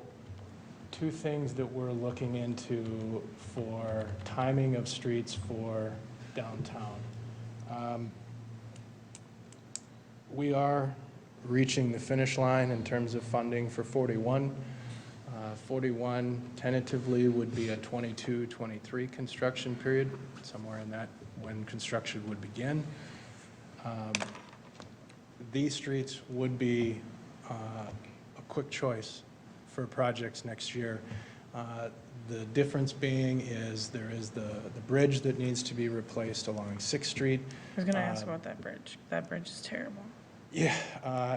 two things that we're looking into for timing of streets for downtown. We are reaching the finish line in terms of funding for 41. 41 tentatively would be a 22-23 construction period, somewhere in that when construction would begin. These streets would be a quick choice for projects next year. The difference being is there is the bridge that needs to be replaced along 6th Street. I was gonna ask about that bridge. That bridge is terrible. Yeah,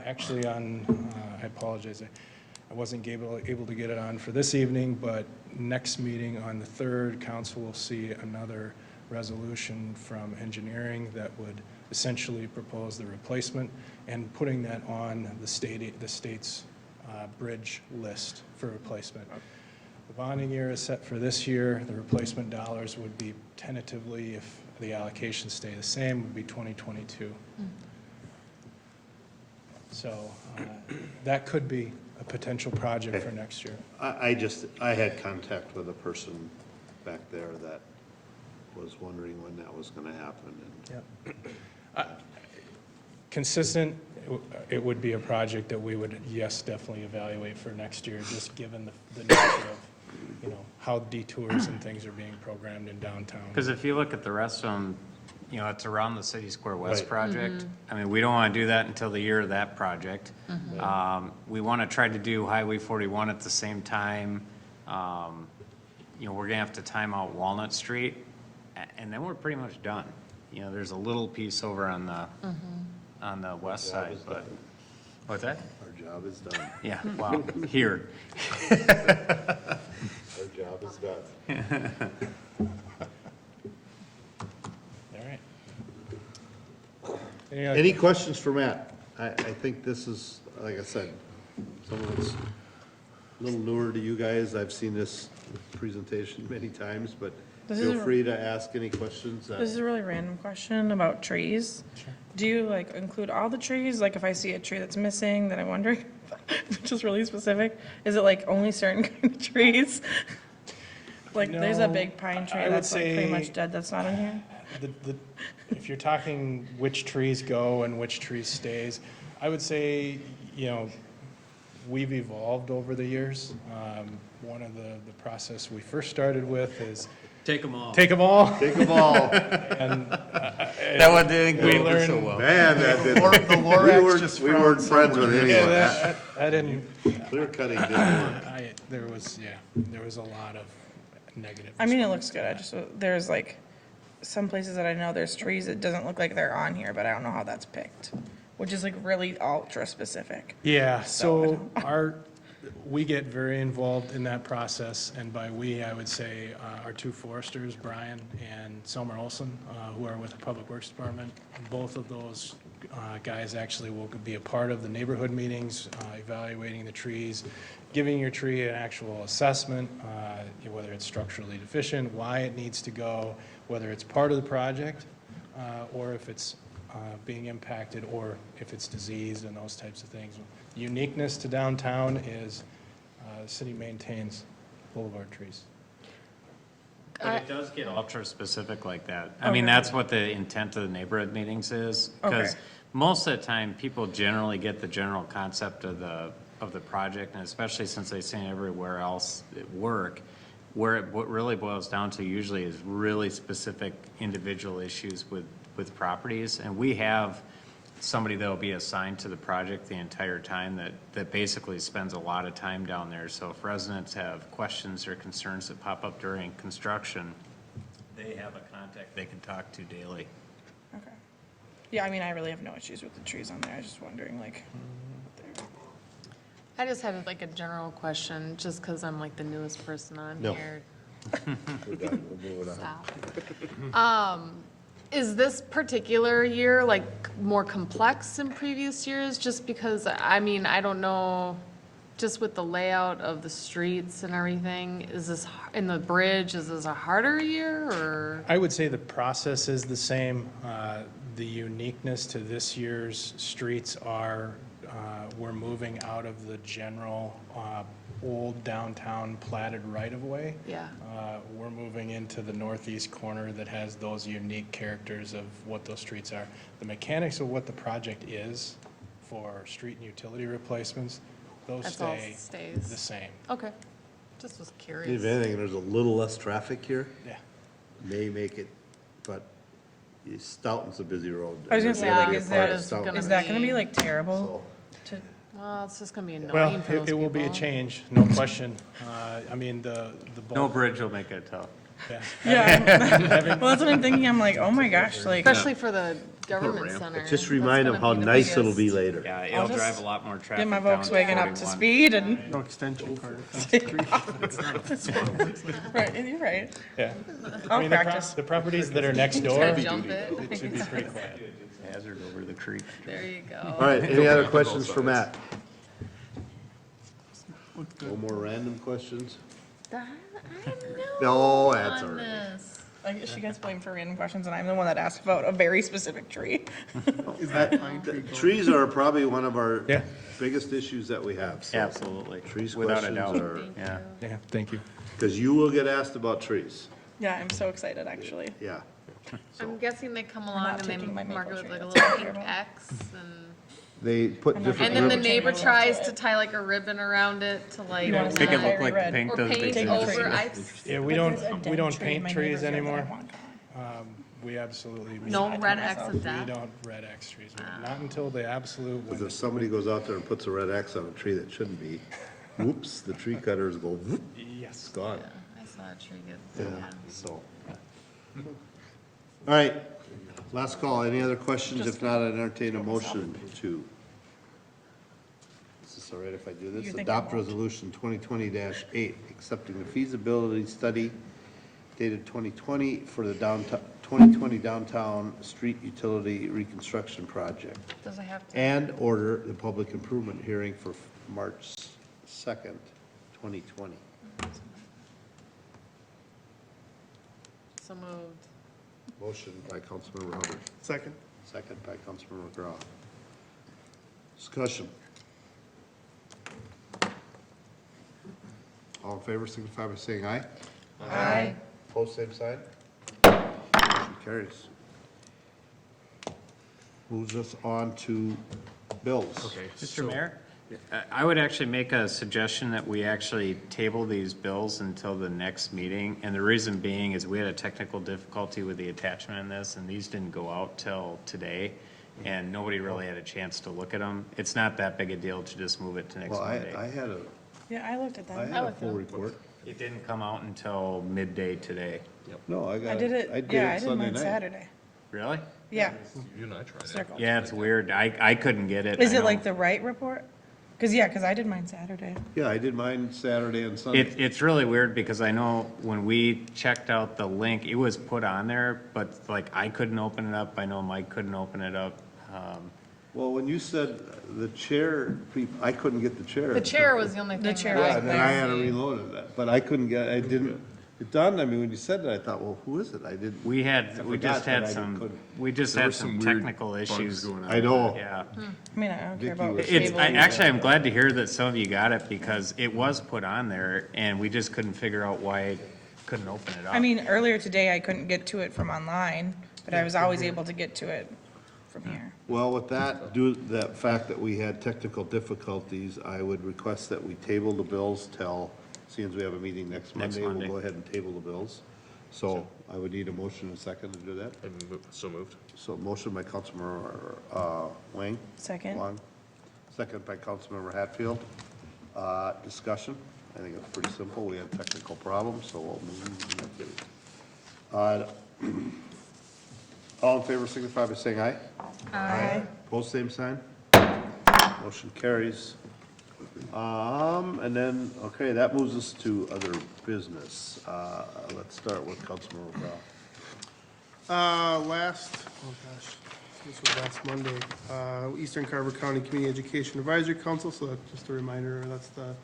actually I apologize. I wasn't able to get it on for this evening, but next meeting on the 3rd, council will see another resolution from engineering that would essentially propose the replacement and putting that on the state's bridge list for replacement. The bonding year is set for this year. The replacement dollars would be tentatively, if the allocations stay the same, would be 2022. So that could be a potential project for next year. I had contact with a person back there that was wondering when that was gonna happen. Yep. Consistent, it would be a project that we would, yes, definitely evaluate for next year, just given the nature of, how detours and things are being programmed in downtown. Because if you look at the rest of them, it's around the City Square West Right. project. I mean, we don't want to do that until the year of that project. We want to try to do Highway 41 at the same time. We're going to have to time out Walnut Street, and then we're pretty much done. There's a little piece over on the west side, but, what's that? Our job is done. Yeah, wow, here. Our job is done. All right. Any questions for Matt? I think this is, like I said, some of it's a little newer to you guys. I've seen this presentation many times, but feel free to ask any questions. This is a really random question about trees. Sure. Do you include all the trees? Like if I see a tree that's missing, then I'm wondering, which is really specific, is it only certain kind of trees? There's a No, big pine tree I would that's pretty say- much dead that's not in here. If you're talking which trees go and which trees stays, I would say, we've evolved over the years. One of the process we first started with is Take them all. take them all. Take them all. And That one didn't go over so well. Man, that didn't. The Lorax just We weren't friends with any of that. I didn't, Clear cutting didn't work. there was a lot of negative. I mean, it looks good. There's some places that I know there's trees, it doesn't look like they're on here, but I don't know how that's picked, which is really ultra specific. Yeah, so we get very involved in that process, and by we, I would say our two foresters, Brian and Selmer Olson, who are with the Public Works Department. Both of those guys actually will be a part of the neighborhood meetings, evaluating the trees, giving your tree an actual assessment, whether it's structurally deficient, why it needs to go, whether it's part of the project, or if it's being impacted, or if it's diseased and those types of things. Uniqueness to downtown is the city maintains boulevard trees. But it does get ultra specific like that. I mean, that's what the intent of the neighborhood meetings is. Because most of the time, people generally get the general concept of the project, and especially since they've seen everywhere else at work, what really boils down to usually is really specific individual issues with properties. And we have somebody that will be assigned to the project the entire time that basically spends a lot of time down there. So if residents have questions or concerns that pop up during construction, they have a contact they can talk to daily. Okay. Yeah, I mean, I really have no issues with the trees on there. I was just wondering, I just had a general question, just because I'm the newest person on No. here. We're done. We'll move it on. Stop. Is this particular year more complex than previous years? Just because, I mean, I don't know, just with the layout of the streets and everything, is this, in the bridge, is this a harder year, or? I would say the process is the same. The uniqueness to this year's streets are we're moving out of the general old downtown platted right-of-way. Yeah. We're moving into the northeast corner that has those unique characters of what those streets are. The mechanics of what the project is for street and utility replacements, those That's all stay stays. the same. Okay, just was If curious. anything, there's a little less traffic here, Yeah. may make it, but Stoughton's a busy road. I was gonna say, like, is that, is gonna is that gonna be- be like terrible? to- Well, it's just gonna be Well, annoying for those people. it will be a change, no question. I mean, the. No bridge will make it tough. Yeah. Yeah. Well, that's what I'm thinking. I'm like, oh my gosh, like. Especially for the government center. Just That's remind them gonna how be the nice it'll biggest- be later. Yeah, I'll it'll just drive a lot more traffic Get my down Volkswagen up to 41. speed and. No extension part. Right, you're right. Yeah. I'll I mean, practice. the properties that are next door, Try to it jump it. should be pretty quiet. Hazard over the creek. There you go. All right, any other questions for Matt? No more random questions? No, that's all right. I guess she gets blamed for random questions, and I'm the one that asked about a very specific tree. Is that pine tree? Trees are probably one of our Yeah. biggest issues that we have. so Absolutely. Trees Without a questions doubt. are, Yeah. Yeah, thank you. because you will get asked about trees, Yeah, I'm so excited, actually. yeah. I'm guessing they come along not and they taking my mark it maple with like a tree. little That's pink terrible. X and. They put different. And then the ribbons- neighbor tries to tie like a ribbon around it to like. You wanna see Make it my look like red? paint Or those big paint Take things. the tree. over, Yeah, we don't paint trees anymore. We absolutely. No red myself. X of We death. don't red X trees, not until the absolute. Because if somebody goes out there and puts a red X on a tree that shouldn't be, whoops, the tree cutters go, whoop, Yes. it's gone. I saw a tree get, Yeah, yeah. so. All right, last call. Any other questions? If not, I'd entertain a motion to. Is this all right if I do this? You think Adopt I won't? resolution 2020-8, accepting the feasibility study dated 2020 for the 2020 downtown street utility reconstruction project. Does it have to? And order the public improvement hearing for March 2nd, 2020. So moved. Motion by Councilmember Hubbard, Second. second by Councilmember McGraw. Discussion. All in favor, signify by saying aye. Aye. Opposed, same sign. Motion carries. Moves us on to bills. Okay. Mr. Mayor, I would actually make a suggestion that we actually table these bills until the next meeting. And the reason being is we had a technical difficulty with the attachment in this, and these didn't go out till today. And nobody really had a chance to look at them. It's not that big a deal to just move it to next Well, I Monday. had a, Yeah, I looked at I that. had a full report. It didn't come out until midday today. No, I got I it. did it, I did yeah, I it did Sunday mine night. Saturday. Really? Yeah. You and I tried it. Circle. Yeah, it's weird. I couldn't get it. Is I it know. like the right report? Because I did mine Saturday. Yeah, I did mine Saturday and Sunday. It's really weird because I know when we checked out the link, it was put on there, but like I couldn't open it up. I know Mike couldn't open it up. Well, when you said the chair, I couldn't get the chair. The chair was the only thing. chair that Yeah, was and then I had to see. reload it, but I couldn't get, I didn't, it dawned on me when you said that, I thought, well, who is it? I didn't. We forgot just that had I some, couldn't. we just There had was some weird technical bugs issues. going on. I know. Yeah. I mean, I don't care Vicky about. was- It's, cabling. actually, I'm glad to hear that some of you got it because it was put on there and we just couldn't figure out why I couldn't open it up. I mean, earlier today, I couldn't get to it from online, but I was always able to get to it from here. Well, with that, due to that fact that we had technical difficulties, I would request that we table the bills till, seeing as we have a meeting next Monday, we'll Monday. go ahead and table the bills. So I would need a motion and a second to do that. So moved. So motion by Councilmember Wang. Second. Wang. Second by Councilmember Hatfield. Discussion. I think it's pretty simple. We had technical problems, so we'll move. All in favor, signify by saying aye. Aye. Post same sign. Motion carries. And then, okay, that moves us to other business. Let's start with Councilmember Brown. This was last Monday, Eastern Carver County Community Education Advisory Council, so that's just a reminder, that's the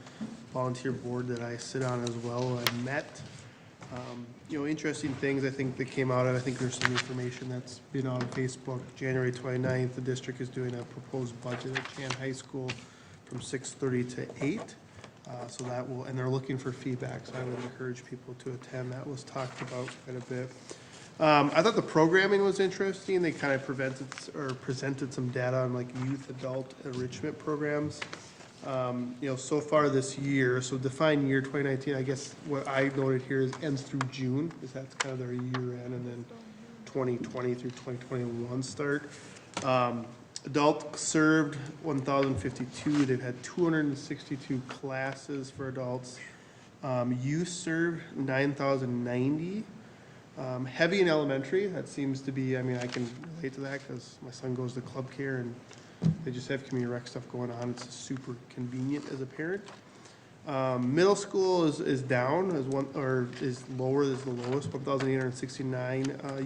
volunteer board that I sit on as well. I met, interesting things I think that came out of, I think there's some information that's been on Facebook. January 29th, the district is doing a proposed budget at Chan High School from 6:30 to 8. So that will, and they're looking for feedback, so I would encourage people to attend. That was talked about quite a bit. I thought the programming was interesting. They kind of presented some data on like youth adult enrichment programs. So far this year, so define year 2019, I guess what I noted here is ends through June, because that's kind of their year end, and then 2020 through 2021 start. Adult served 1,052. They've had 262 classes for adults. Youth served 9,090. Heavy in elementary, that seems to be, I mean, I can relate to that because my son goes to club care and they just have community rec stuff going on. It's super convenient as a parent. Middle school is down, is lower, is the lowest, 1,869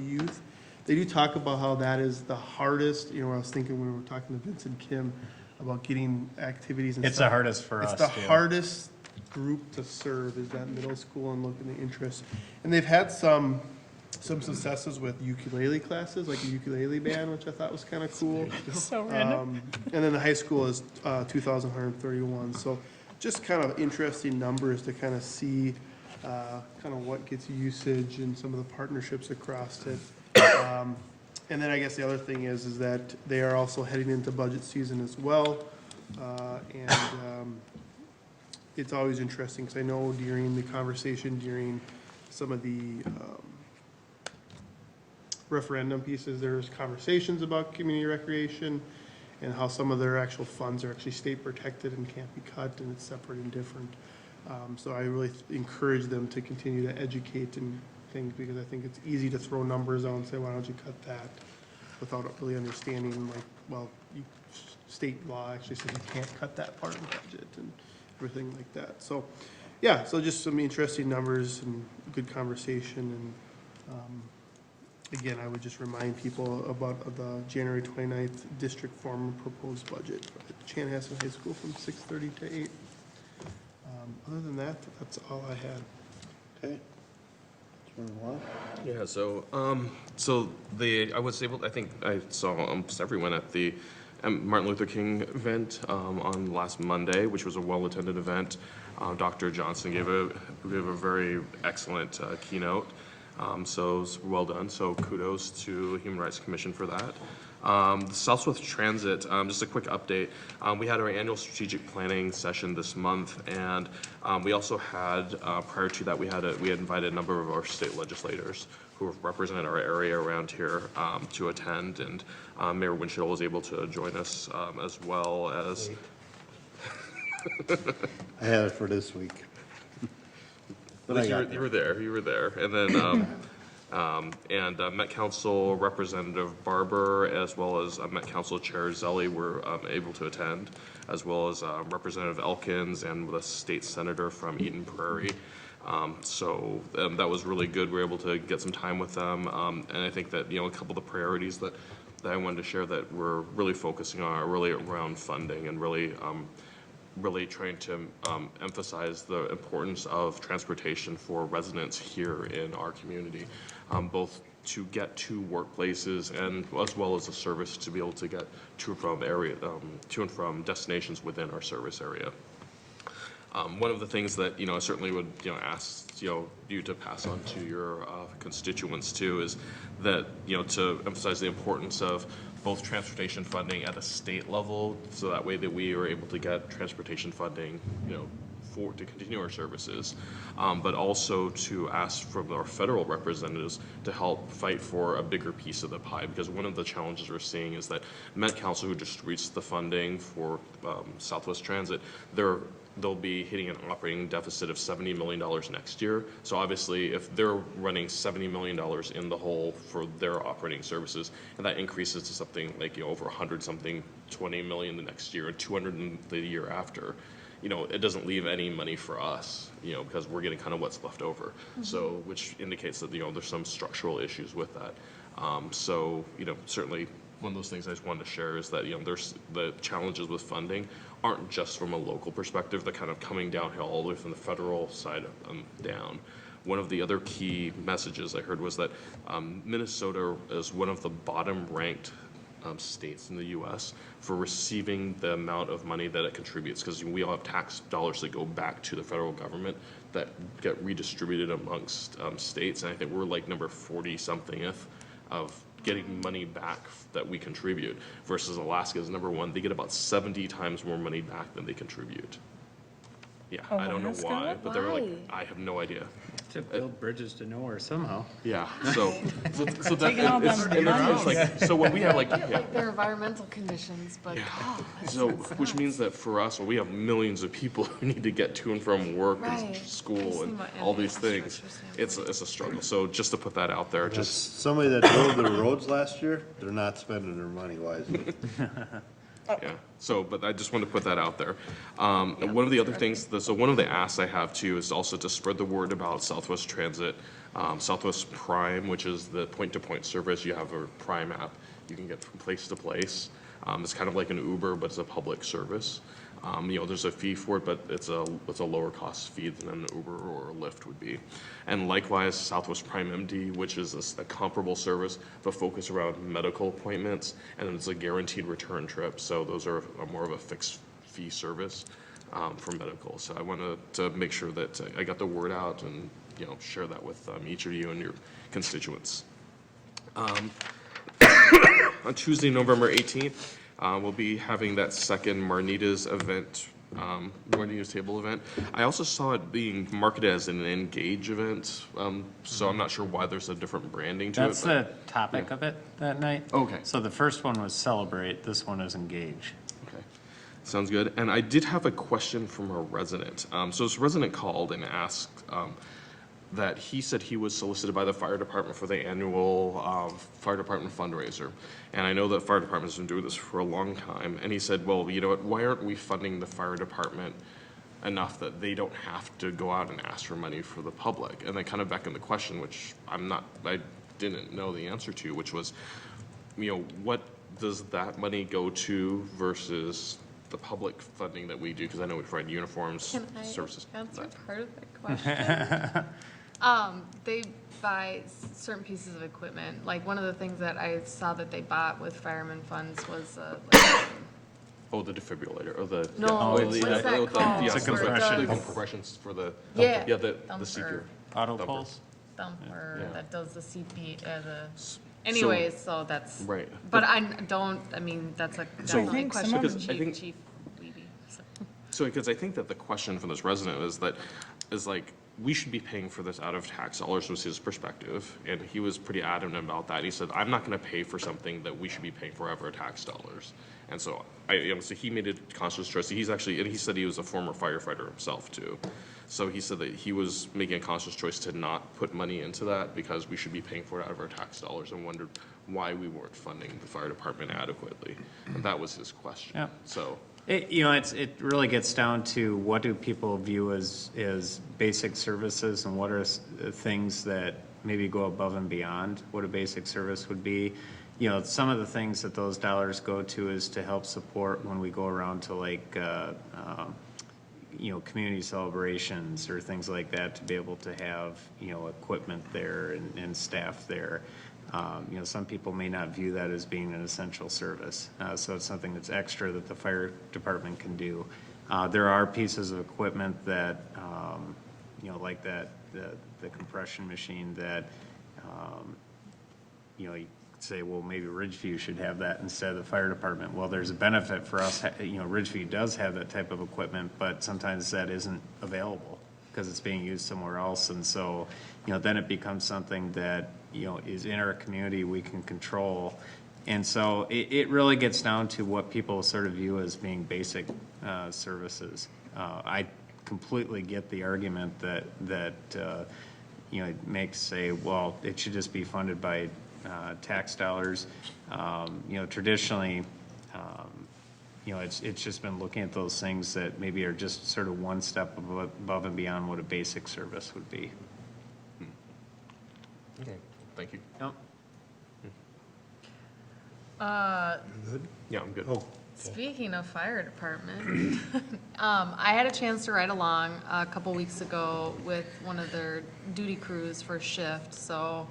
youth. They do talk about how that is the hardest, I was thinking when we were talking to Vince and Kim about getting activities and stuff. It's the hardest for us, It's the too. hardest group to serve is that middle school and looking at interest. And they've had some successes with ukulele classes, like a ukulele band, which I thought was kind of cool. So random. And then the high school is 2,131. So just kind of interesting numbers to kind of see kind of what gets usage and some of the partnerships across it. And then I guess the other thing is that they are also heading into budget season as well. It's always interesting because I know during the conversation, during some of the referendum pieces, there's conversations about community recreation and how some of their actual funds are actually state protected and can't be cut, and it's separate and different. So I really encourage them to continue to educate and think, because I think it's easy to throw numbers out and say, why don't you cut that, without really understanding, like, well, state law actually says you can't cut that part of the budget and everything like that. So, yeah, so just some interesting numbers and good conversation. And again, I would just remind people about the January 29th district form and proposed budget at Chanhassen High School from 6:30 to 8. Other than that, that's all I had. Okay. Yeah, so, I was able, I think I saw almost everyone at the Martin Luther King event on last Monday, which was a well-attended event. Dr. Johnson gave a very excellent keynote, so it was well done. So kudos to Human Rights Commission for that. The Southwest Transit, just a quick update. We had our annual strategic planning session this month, and we also had, prior to that, we had invited a number of our state legislators who represent our area around here to attend, and Mayor Winchell was able to join us as well as. I had it for this week. You were there, and then. Met Council Representative Barber, as well as Met Council Chair Zelli were able to attend, as well as Representative Elkins and the state senator from Eden Prairie. So that was really good. We were able to get some time with them, and I think that a couple of the priorities that I wanted to share that we're really focusing on are really around funding and really trying to emphasize the importance of transportation for residents here in our community, both to get to workplaces and as well as a service to be able to get to and from destinations within our service area. One of the things that I certainly would ask you to pass on to your constituents too is that to emphasize the importance of both transportation funding at a state level, so that way that we are able to get transportation funding to continue our services, but also to ask from our federal representatives to help fight for a bigger piece of the pie, because one of the challenges we're seeing is that Met Council, who distributes the funding for Southwest Transit, they'll be hitting an operating deficit of $70 million next year. So obviously, if they're running $70 million in the hole for their operating services, and that increases to something like over 100-something, 20 million the next year, and 200 the year after, it doesn't leave any money for us, because we're getting kind of what's left over. Mm-hmm. So, which indicates that, there's some structural issues with that. Certainly one of those things I just wanted to share is that, there's the challenges with funding aren't just from a local perspective, they're kind of coming downhill all the way from the federal side down. One of the other key messages I heard was that Minnesota is one of the bottom ranked states in the US for receiving the amount of money that it contributes, because we all have tax dollars that go back to the federal government that get redistributed amongst states, and I think we're like number 40-somethingth of getting money back that we contribute, versus Alaska is number 1. They get about 70 times more money back than they contribute. Yeah, I don't know Alaska? why, but they're like, Why? I have no idea. To build bridges to nowhere somehow. Yeah, so that, Taking all it's, them and it's like, so when we have like, yeah, Like their environmental conditions, but God, that so, makes which sense. means that for us, we have millions of people who need to get to and from work Right. and I school see and what- all and these things. infrastructure It's a struggle, so just to put that out there, Just just, somebody that drove their roads last year, they're not spending their money wisely. yeah, so, but I just wanted to put that out there. And one of the other things, so one of the asks I have too is also to spread the word about Southwest Transit, Southwest Prime, which is the point-to-point service. You have a Prime app, you can get from place to place. It's kind of like an Uber, but it's a public service. There's a fee for it, but it's a lower cost fee than an Uber or a Lyft would be. And likewise, Southwest Prime MD, which is a comparable service, but focused around medical appointments, and then it's a guaranteed return trip. So those are more of a fixed fee service for medical. So I wanted to make sure that I got the word out and, share that with each of you and your constituents. On Tuesday, November 18th, we'll be having that second Marnita's event, Marnita's Table event. I also saw it being marketed as an Engage event, so I'm not sure why there's a different branding to That's it. the topic of it that night. Okay. So the first one was Celebrate, this one is Engage. Okay, sounds good. And I did have a question from a resident. So this resident called and asked that he said he was solicited by the fire department for the annual fire department fundraiser. And I know that fire department's been doing this for a long time. And he said, well, you know what, why aren't we funding the fire department enough that they don't have to go out and ask for money for the public? And then kind of back in the question, which I didn't know the answer to, which was, what does that money go to versus the public funding that we do? Because I know we provide uniforms, Can I services. answer part of that question? They buy certain pieces of equipment. Like, one of the things that I saw that they bought with fireman funds was, Oh, the defibrillator, or the. No, yeah, what is that the- called? yeah, It's a for the- compression. The compressions for the. Yeah. Yeah, the Thumper. CPR. Auto Thumper. pulse? thumper Yeah. that does the anyways, so that's. Right. But that's So- definitely a question Because for I think- Chief Levy. So. So, because I think that the question from this resident is like, we should be paying for this out of tax dollars, was his perspective, and he was pretty adamant about that. He said, I'm not gonna pay for something that we should be paying for out of our tax dollars. And so, so he made a conscious choice. He's actually, and he said he was a former firefighter himself too. So he said that he was making a conscious choice to not put money into that because we should be paying for it out of our tax dollars, and wondered why we weren't funding the fire department adequately. And that was his question. Yep. So, It really gets down to what do people view as basic services, and what are things that maybe go above and beyond what a basic service would be. Some of the things that those dollars go to is to help support when we go around to community celebrations or things like that, to be able to have, equipment there and staff there. Some people may not view that as being an essential service, so it's something that's extra that the fire department can do. There are pieces of equipment that, like the compression machine that, you could say, well, maybe Ridgeview should have that instead of the fire department. Well, there's a benefit for us, Ridgeview does have that type of equipment, but sometimes that isn't available because it's being used somewhere else. And so, then it becomes something that, is in our community, we can control. And so it really gets down to what people sort of view as being basic services. I completely get the argument that makes say, well, it should just be funded by tax dollars. Traditionally, it's just been looking at those things that maybe are just sort of one step above and beyond what a basic service would be. okay, thank you. Yep. Yeah, I'm good. Oh, Speaking of fire department, I had a chance to ride along a couple weeks ago with one of their duty crews for shift, so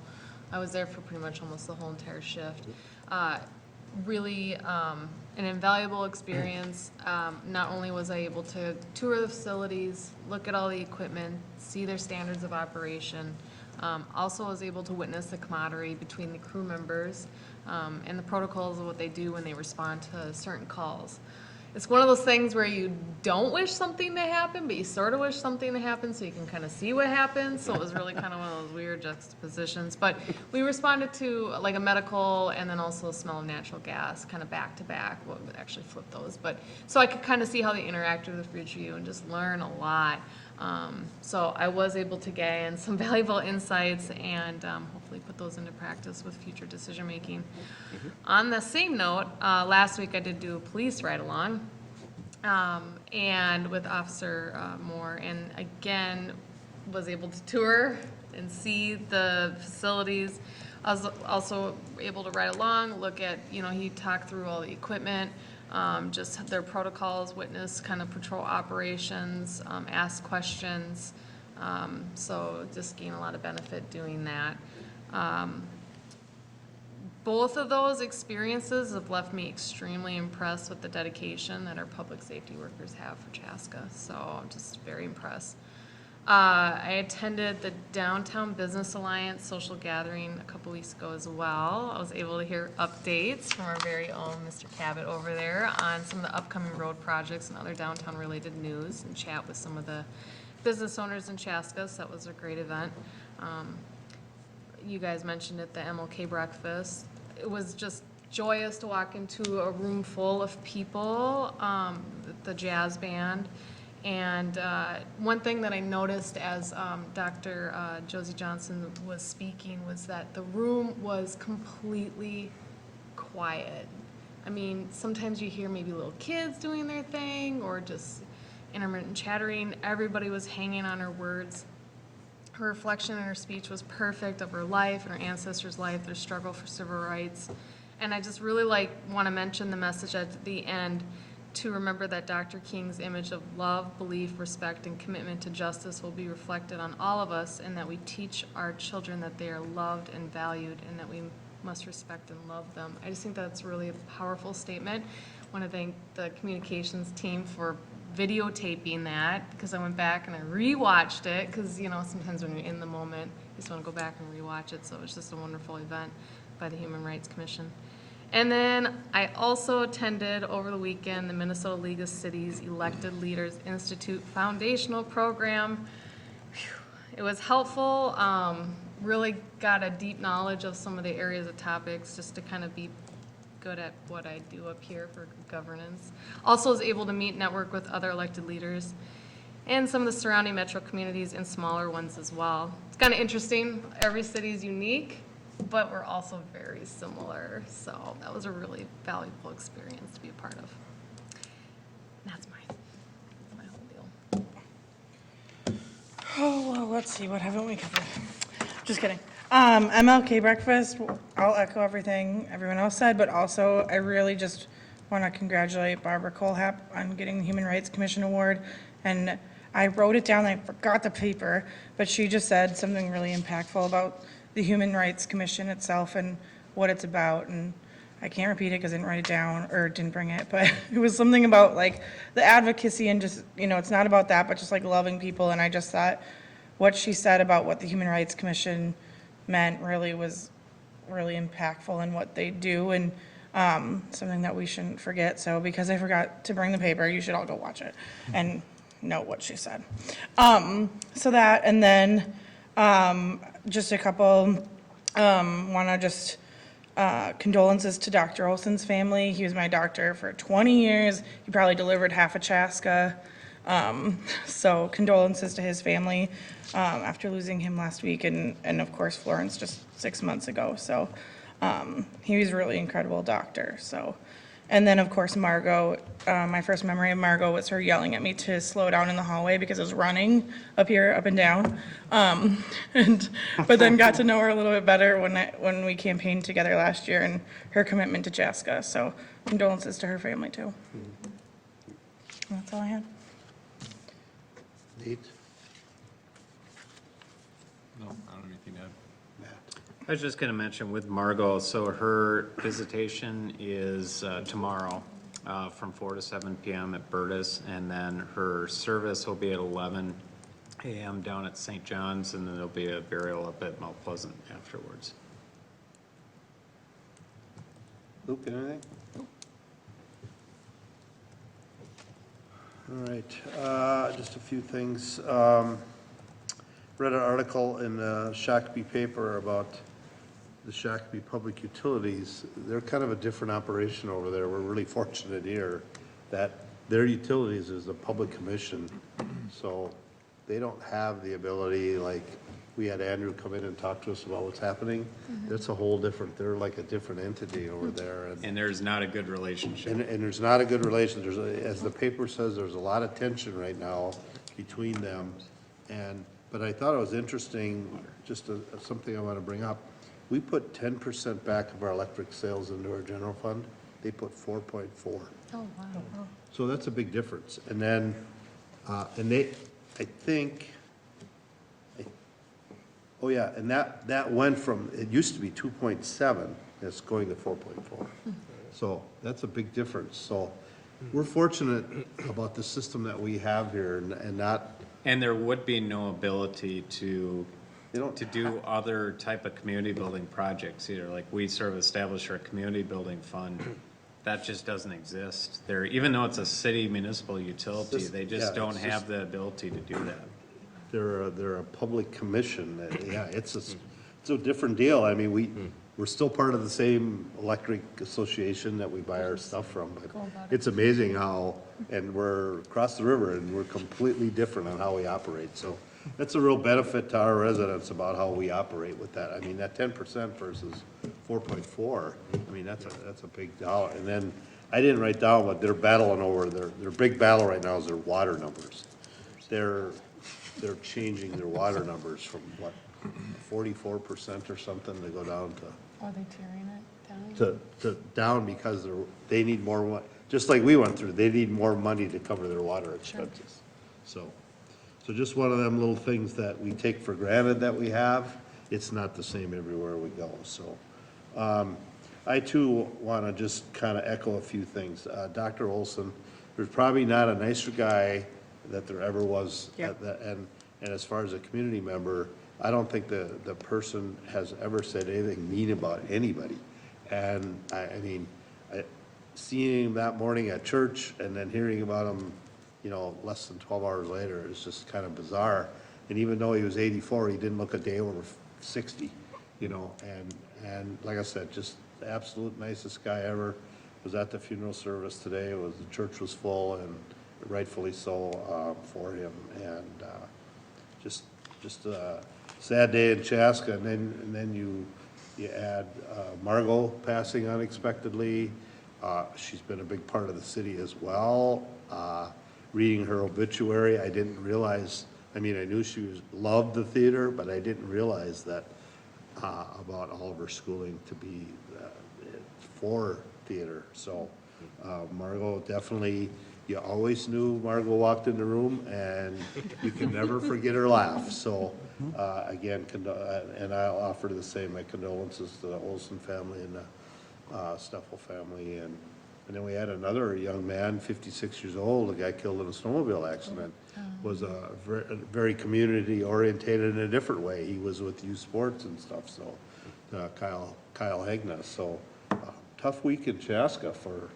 I was there for pretty much almost the whole entire shift. really an invaluable experience. Not only was I able to tour the facilities, look at all the equipment, see their standards of operation, also was able to witness the camaraderie between the crew members and the protocols of what they do when they respond to certain calls. It's one of those things where you don't wish something to happen, but you sort of wish something to happen so you can kind of see what happens. So it was really kind of one of those weird juxtapositions. But we responded to like a medical and then also a smell of natural gas kind of back to back. Well, we actually flip those. But so I could kind of see how they interact with the Fridge View and just learn a lot. So I was able to gain some valuable insights and hopefully put those into practice with future decision making. On the same note, last week I did do a police ride along and with Officer Moore, and again was able to tour and see the facilities. I was also able to ride along, look at, he talked through all the equipment, just their protocols, witness kind of patrol operations, ask questions. So just gain a lot of benefit doing that. Both of those experiences have left me extremely impressed with the dedication that our public safety workers have for Chaska. So I'm just very impressed. I attended the Downtown Business Alliance social gathering a couple weeks ago as well. I was able to hear updates from our very own Mr. Cabot over there on some of the upcoming road projects and other downtown related news and chat with some of the business owners in Chaska. So that was a great event. You guys mentioned it, the MLK breakfast. It was just joyous to walk into a room full of people, the jazz band. And one thing that I noticed as Dr. Josie Johnson was speaking was that the room was completely quiet. I mean, sometimes you hear maybe little kids doing their thing or just intermittent chattering. Everybody was hanging on her words. Her reflection in her speech was perfect of her life and her ancestors' life, their struggle for civil rights. And I just really want to mention the message at the end to remember that Dr. King's image of love, belief, respect, and commitment to justice will be reflected on all of us, and that we teach our children that they are loved and valued and that we must respect and love them. I just think that's really a powerful statement. I want to thank the communications team for videotaping that, because I went back and I rewatched it, because sometimes when you're in the moment you just want to go back and rewatch it. So it was just a wonderful event by the Human Rights Commission. And then I also attended over the weekend the Minnesota League of Cities Elected Leaders Institute Foundational Program. It was helpful, really got a deep knowledge of some of the areas of topics just to kind of be good at what I do up here for governance. Also was able to meet and network with other elected leaders and some of the surrounding metro communities and smaller ones as well. It's kind of interesting. Every city is unique, but we're also very similar. So that was a really valuable experience to be a part of. And that's my whole deal. Oh, well, let's see, what haven't we covered? Just kidding. MLK breakfast, I'll echo everything everyone else said, but also I really just want to congratulate Barbara Colehap on getting the Human Rights Commission Award. And I wrote it down, I forgot the paper, but she just said something really impactful about the Human Rights Commission itself and what it's about. And I can't repeat it because I didn't write it down or didn't bring it, but it was something about the advocacy and just, it's not about that, but just loving people. And I just thought what she said about what the Human Rights Commission meant really was really impactful in what they do, and something that we shouldn't forget. So because I forgot to bring the paper, you should all go watch it and know what she said. So that, and then just a couple, want to just condolences to Dr. Olson's family. He was my doctor for 20 years. He probably delivered half of Chaska. So condolences to his family after losing him last week, and of course Florence just 6 months ago. So he was a really incredible doctor. So, and then of course Margot, my first memory of Margot was her yelling at me to slow down in the hallway because I was running up here, up and down. But then got to know her a little bit better when we campaigned together last year, and her commitment to Chaska. So condolences to her family too. That's all I had. Nate? No, I don't have anything to add. I was just going to mention with Margot, so her visitation is tomorrow from 4 to 7 p.m. at Burtis, and then her service will be at 11 a.m. down at St. John's, and then there'll be a burial up at Mount Pleasant afterwards. Luke, anything? All right, just a few things. Read an article in the Shakopee paper about the Shakopee Public Utilities. They're kind of a different operation over there. We're really fortunate here that their utilities is a public commission, so they don't have the ability, like, we had Andrew come in and talk to us about what's happening. That's a whole different, they're like a different entity over there. And there's not a good relationship. And there's not a good relation. There's, as the paper says, there's a lot of tension right now between them. But I thought it was interesting, just something I want to bring up. We put 10% back of our electric sales into our general fund. They put 4.4. Oh, wow. So that's a big difference. And then, and they, I think, oh yeah, and that went from, it used to be 2.7, it's going to 4.4. So that's a big difference. So we're fortunate about the system that we have here and not. And there would be no ability to do other type of community building projects either. Like we sort of established our community building fund. That just doesn't exist there. Even though it's a city municipal utility, they just don't have the ability to do that. They're a public commission. Yeah, it's a different deal. I mean, we're still part of the same electric association that we buy our stuff from, but it's amazing how, and we're across the river and we're completely different on how we operate. So that's a real benefit to our residents about how we operate with that. I mean, that 10% versus 4.4, I mean, that's a big dollar. And then I didn't write down what they're battling over. Their big battle right now is their water numbers. They're changing their water numbers from what, 44% or something to go down to. Are they tearing it down? To down because they need more, just like we went through, they need more money to cover their water expenses. So just one of them little things that we take for granted that we have. It's not the same everywhere we go. So I too want to just kind of echo a few things. Dr. Olson, there's probably not a nicer guy that there ever was. Yep. And as far as a community member, I don't think the person has ever said anything mean about anybody. And I mean, seeing him that morning at church and then hearing about him, you know, less than 12 hours later is just kind of bizarre. And even though he was 84, he didn't look a day over 60, you know, and like I said, just the absolute nicest guy ever. Was at the funeral service today. The church was full and rightfully so for him. And just a sad day in Chaska. And then you add Margot passing unexpectedly. She's been a big part of the city as well. Reading her obituary, I didn't realize, I mean, I knew she loved the theater, but I didn't realize that about all of her schooling to be for theater. So Margot definitely, you always knew Margot walked in the room and you can never forget her laugh. So again, and I'll offer the same, my condolences to the Olson family and the Steffel family. And then we had another young man, 56 years old, a guy killed in a snowmobile accident. Was very community orientated in a different way. He was with youth sports and stuff. So Kyle Hegna. So tough week in Chaska for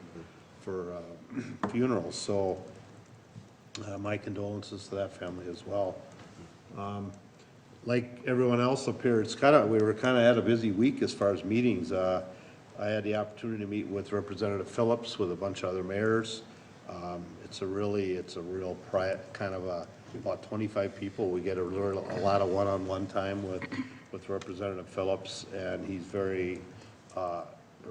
funerals. So my condolences to that family as well. Like everyone else up here, we were kind of at a busy week as far as meetings. I had the opportunity to meet with Representative Phillips with a bunch of other mayors. It's a real kind of about 25 people. We get a lot of one-on-one time with Representative Phillips, and he's very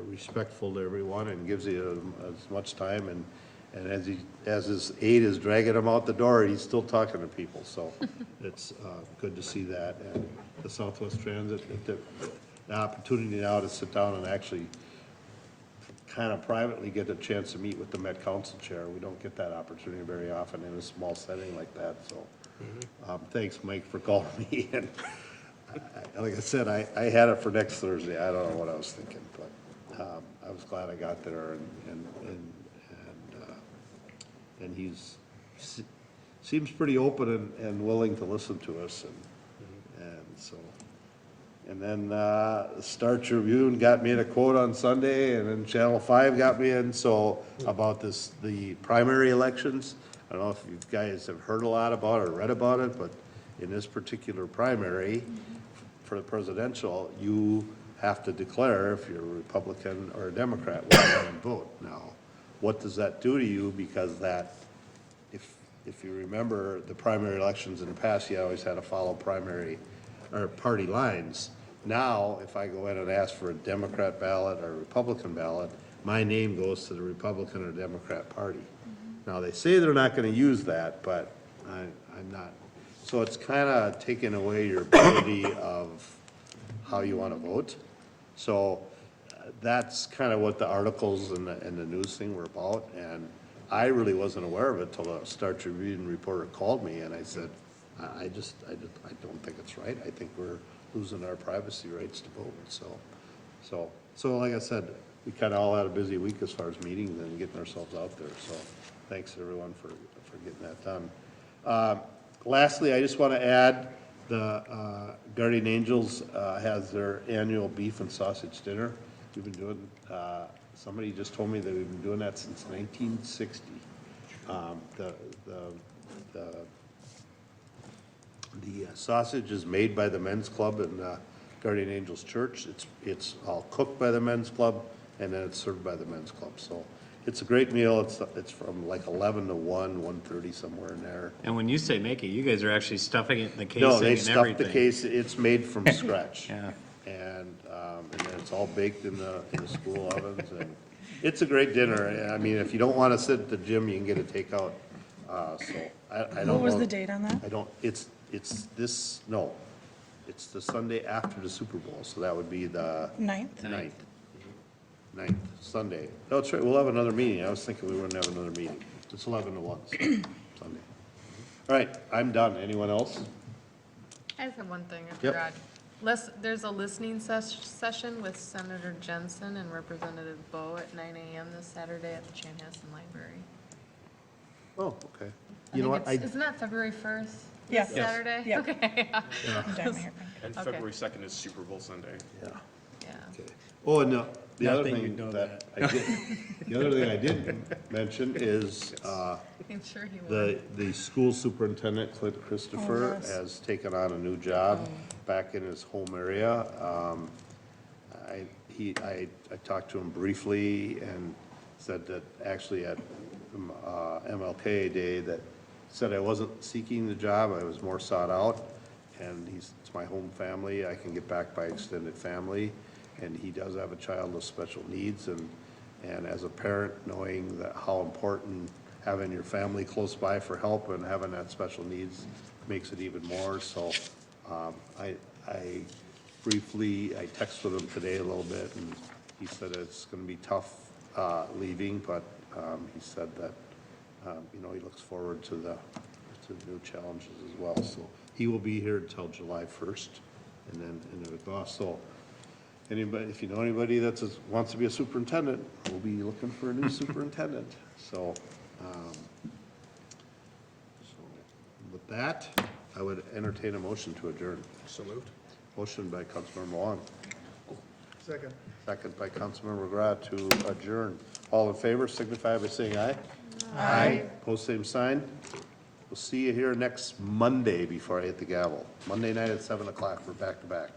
respectful to everyone and gives you as much time. And as his aide is dragging him out the door, he's still talking to people. So it's good to see that. And the Southwest Transit, the opportunity now to sit down and actually kind of privately get a chance to meet with the Met Council chair. We don't get that opportunity very often in a small setting like that. So thanks, Mike, for calling me. And like I said, I had it for next Thursday. I don't know what I was thinking, but I was glad I got there, and he's, seems pretty open and willing to listen to us, and so. And then Star Tribune got me in a quote on Sunday, and then Channel 5 got me in, so about the primary elections. I don't know if you guys have heard a lot about or read about it, but in this particular primary, for the presidential, you have to declare if you're a Republican or a Democrat when you go and vote. Now, what does that do to you? Because that, if you remember the primary elections in the past, you always had to follow primary or party lines. Now, if I go in and ask for a Democrat ballot or a Republican ballot, my name goes to the Republican or Democrat party. Now, they say they're not going to use that, but I'm not. So it's kind of taking away your ability of how you want to vote. So that's kind of what the articles and the news thing were about. And I really wasn't aware of it till the Star Tribune reporter called me, and I said, I don't think it's right. I think we're losing our privacy rights to vote. So like I said, we kind of all had a busy week as far as meetings and getting ourselves out there. So thanks everyone for getting that done. Lastly, I just want to add the Guardian Angels has their annual beef and sausage dinner. We've been doing, somebody just told me that we've been doing that since 1960. The sausage is made by the men's club in Guardian Angels Church. It's all cooked by the men's club, and then it's served by the men's club. So it's a great meal. It's from like 11 to 1, 1:30, somewhere in there. And when you say make it, you guys are actually stuffing it in the casing No, and they everything. stuff the case. It's made from scratch. Yeah. And then it's all baked in the school ovens, and it's a great dinner. I mean, if you don't want to sit at the gym, you can get a takeout. So I don't know. What was the date on that? I don't, it's the Sunday after the Super Bowl, so that would be the 9th? ninth, Sunday. No, that's right, we'll have another meeting. I was thinking we wouldn't have another meeting. It's 11 to 1, so Sunday. All right, I'm done. Anyone else? I just have one thing I Yep. forgot. There's a listening session with Senator Jensen and Representative Bowe at 9 a.m. this Saturday at the Chanhassen Library. Oh, okay. I You know think what? Isn't that February 1st? Yeah. This Yes. Saturday? Yeah. Okay. I'm down here. And Okay. February 2nd is Super Bowl Sunday. Yeah. Yeah. Okay. Oh, and the Not other that thing you'd know that I did, the other thing I did mention is, I'm sure he will. the school superintendent, Clint Christopher, yes. has taken on a new job back in his home area. I talked to him briefly and said that actually at MLK Day that said I wasn't seeking the job, I was more sought out. And it's my home family, I can get back by extended family. And he does have a child with special needs, and as a parent, knowing that how important having your family close by for help and having that special needs makes it even more. So I texted him today a little bit, and he said it's going to be tough leaving, but he said that he looks forward to the new challenges as well. So he will be here until July 1st, and then it's off. So anybody, if you know anybody that wants to be a superintendent, we'll be looking for a new superintendent. So with that, I would entertain a motion to adjourn. So moved. Motion by Councilmember Wong, Second. second by Councilmember McGrath to adjourn. All in favor, signify by saying aye. Aye. Post same sign. We'll see you here next Monday before I hit the gavel. Monday night at 7 o'clock, we're back to back.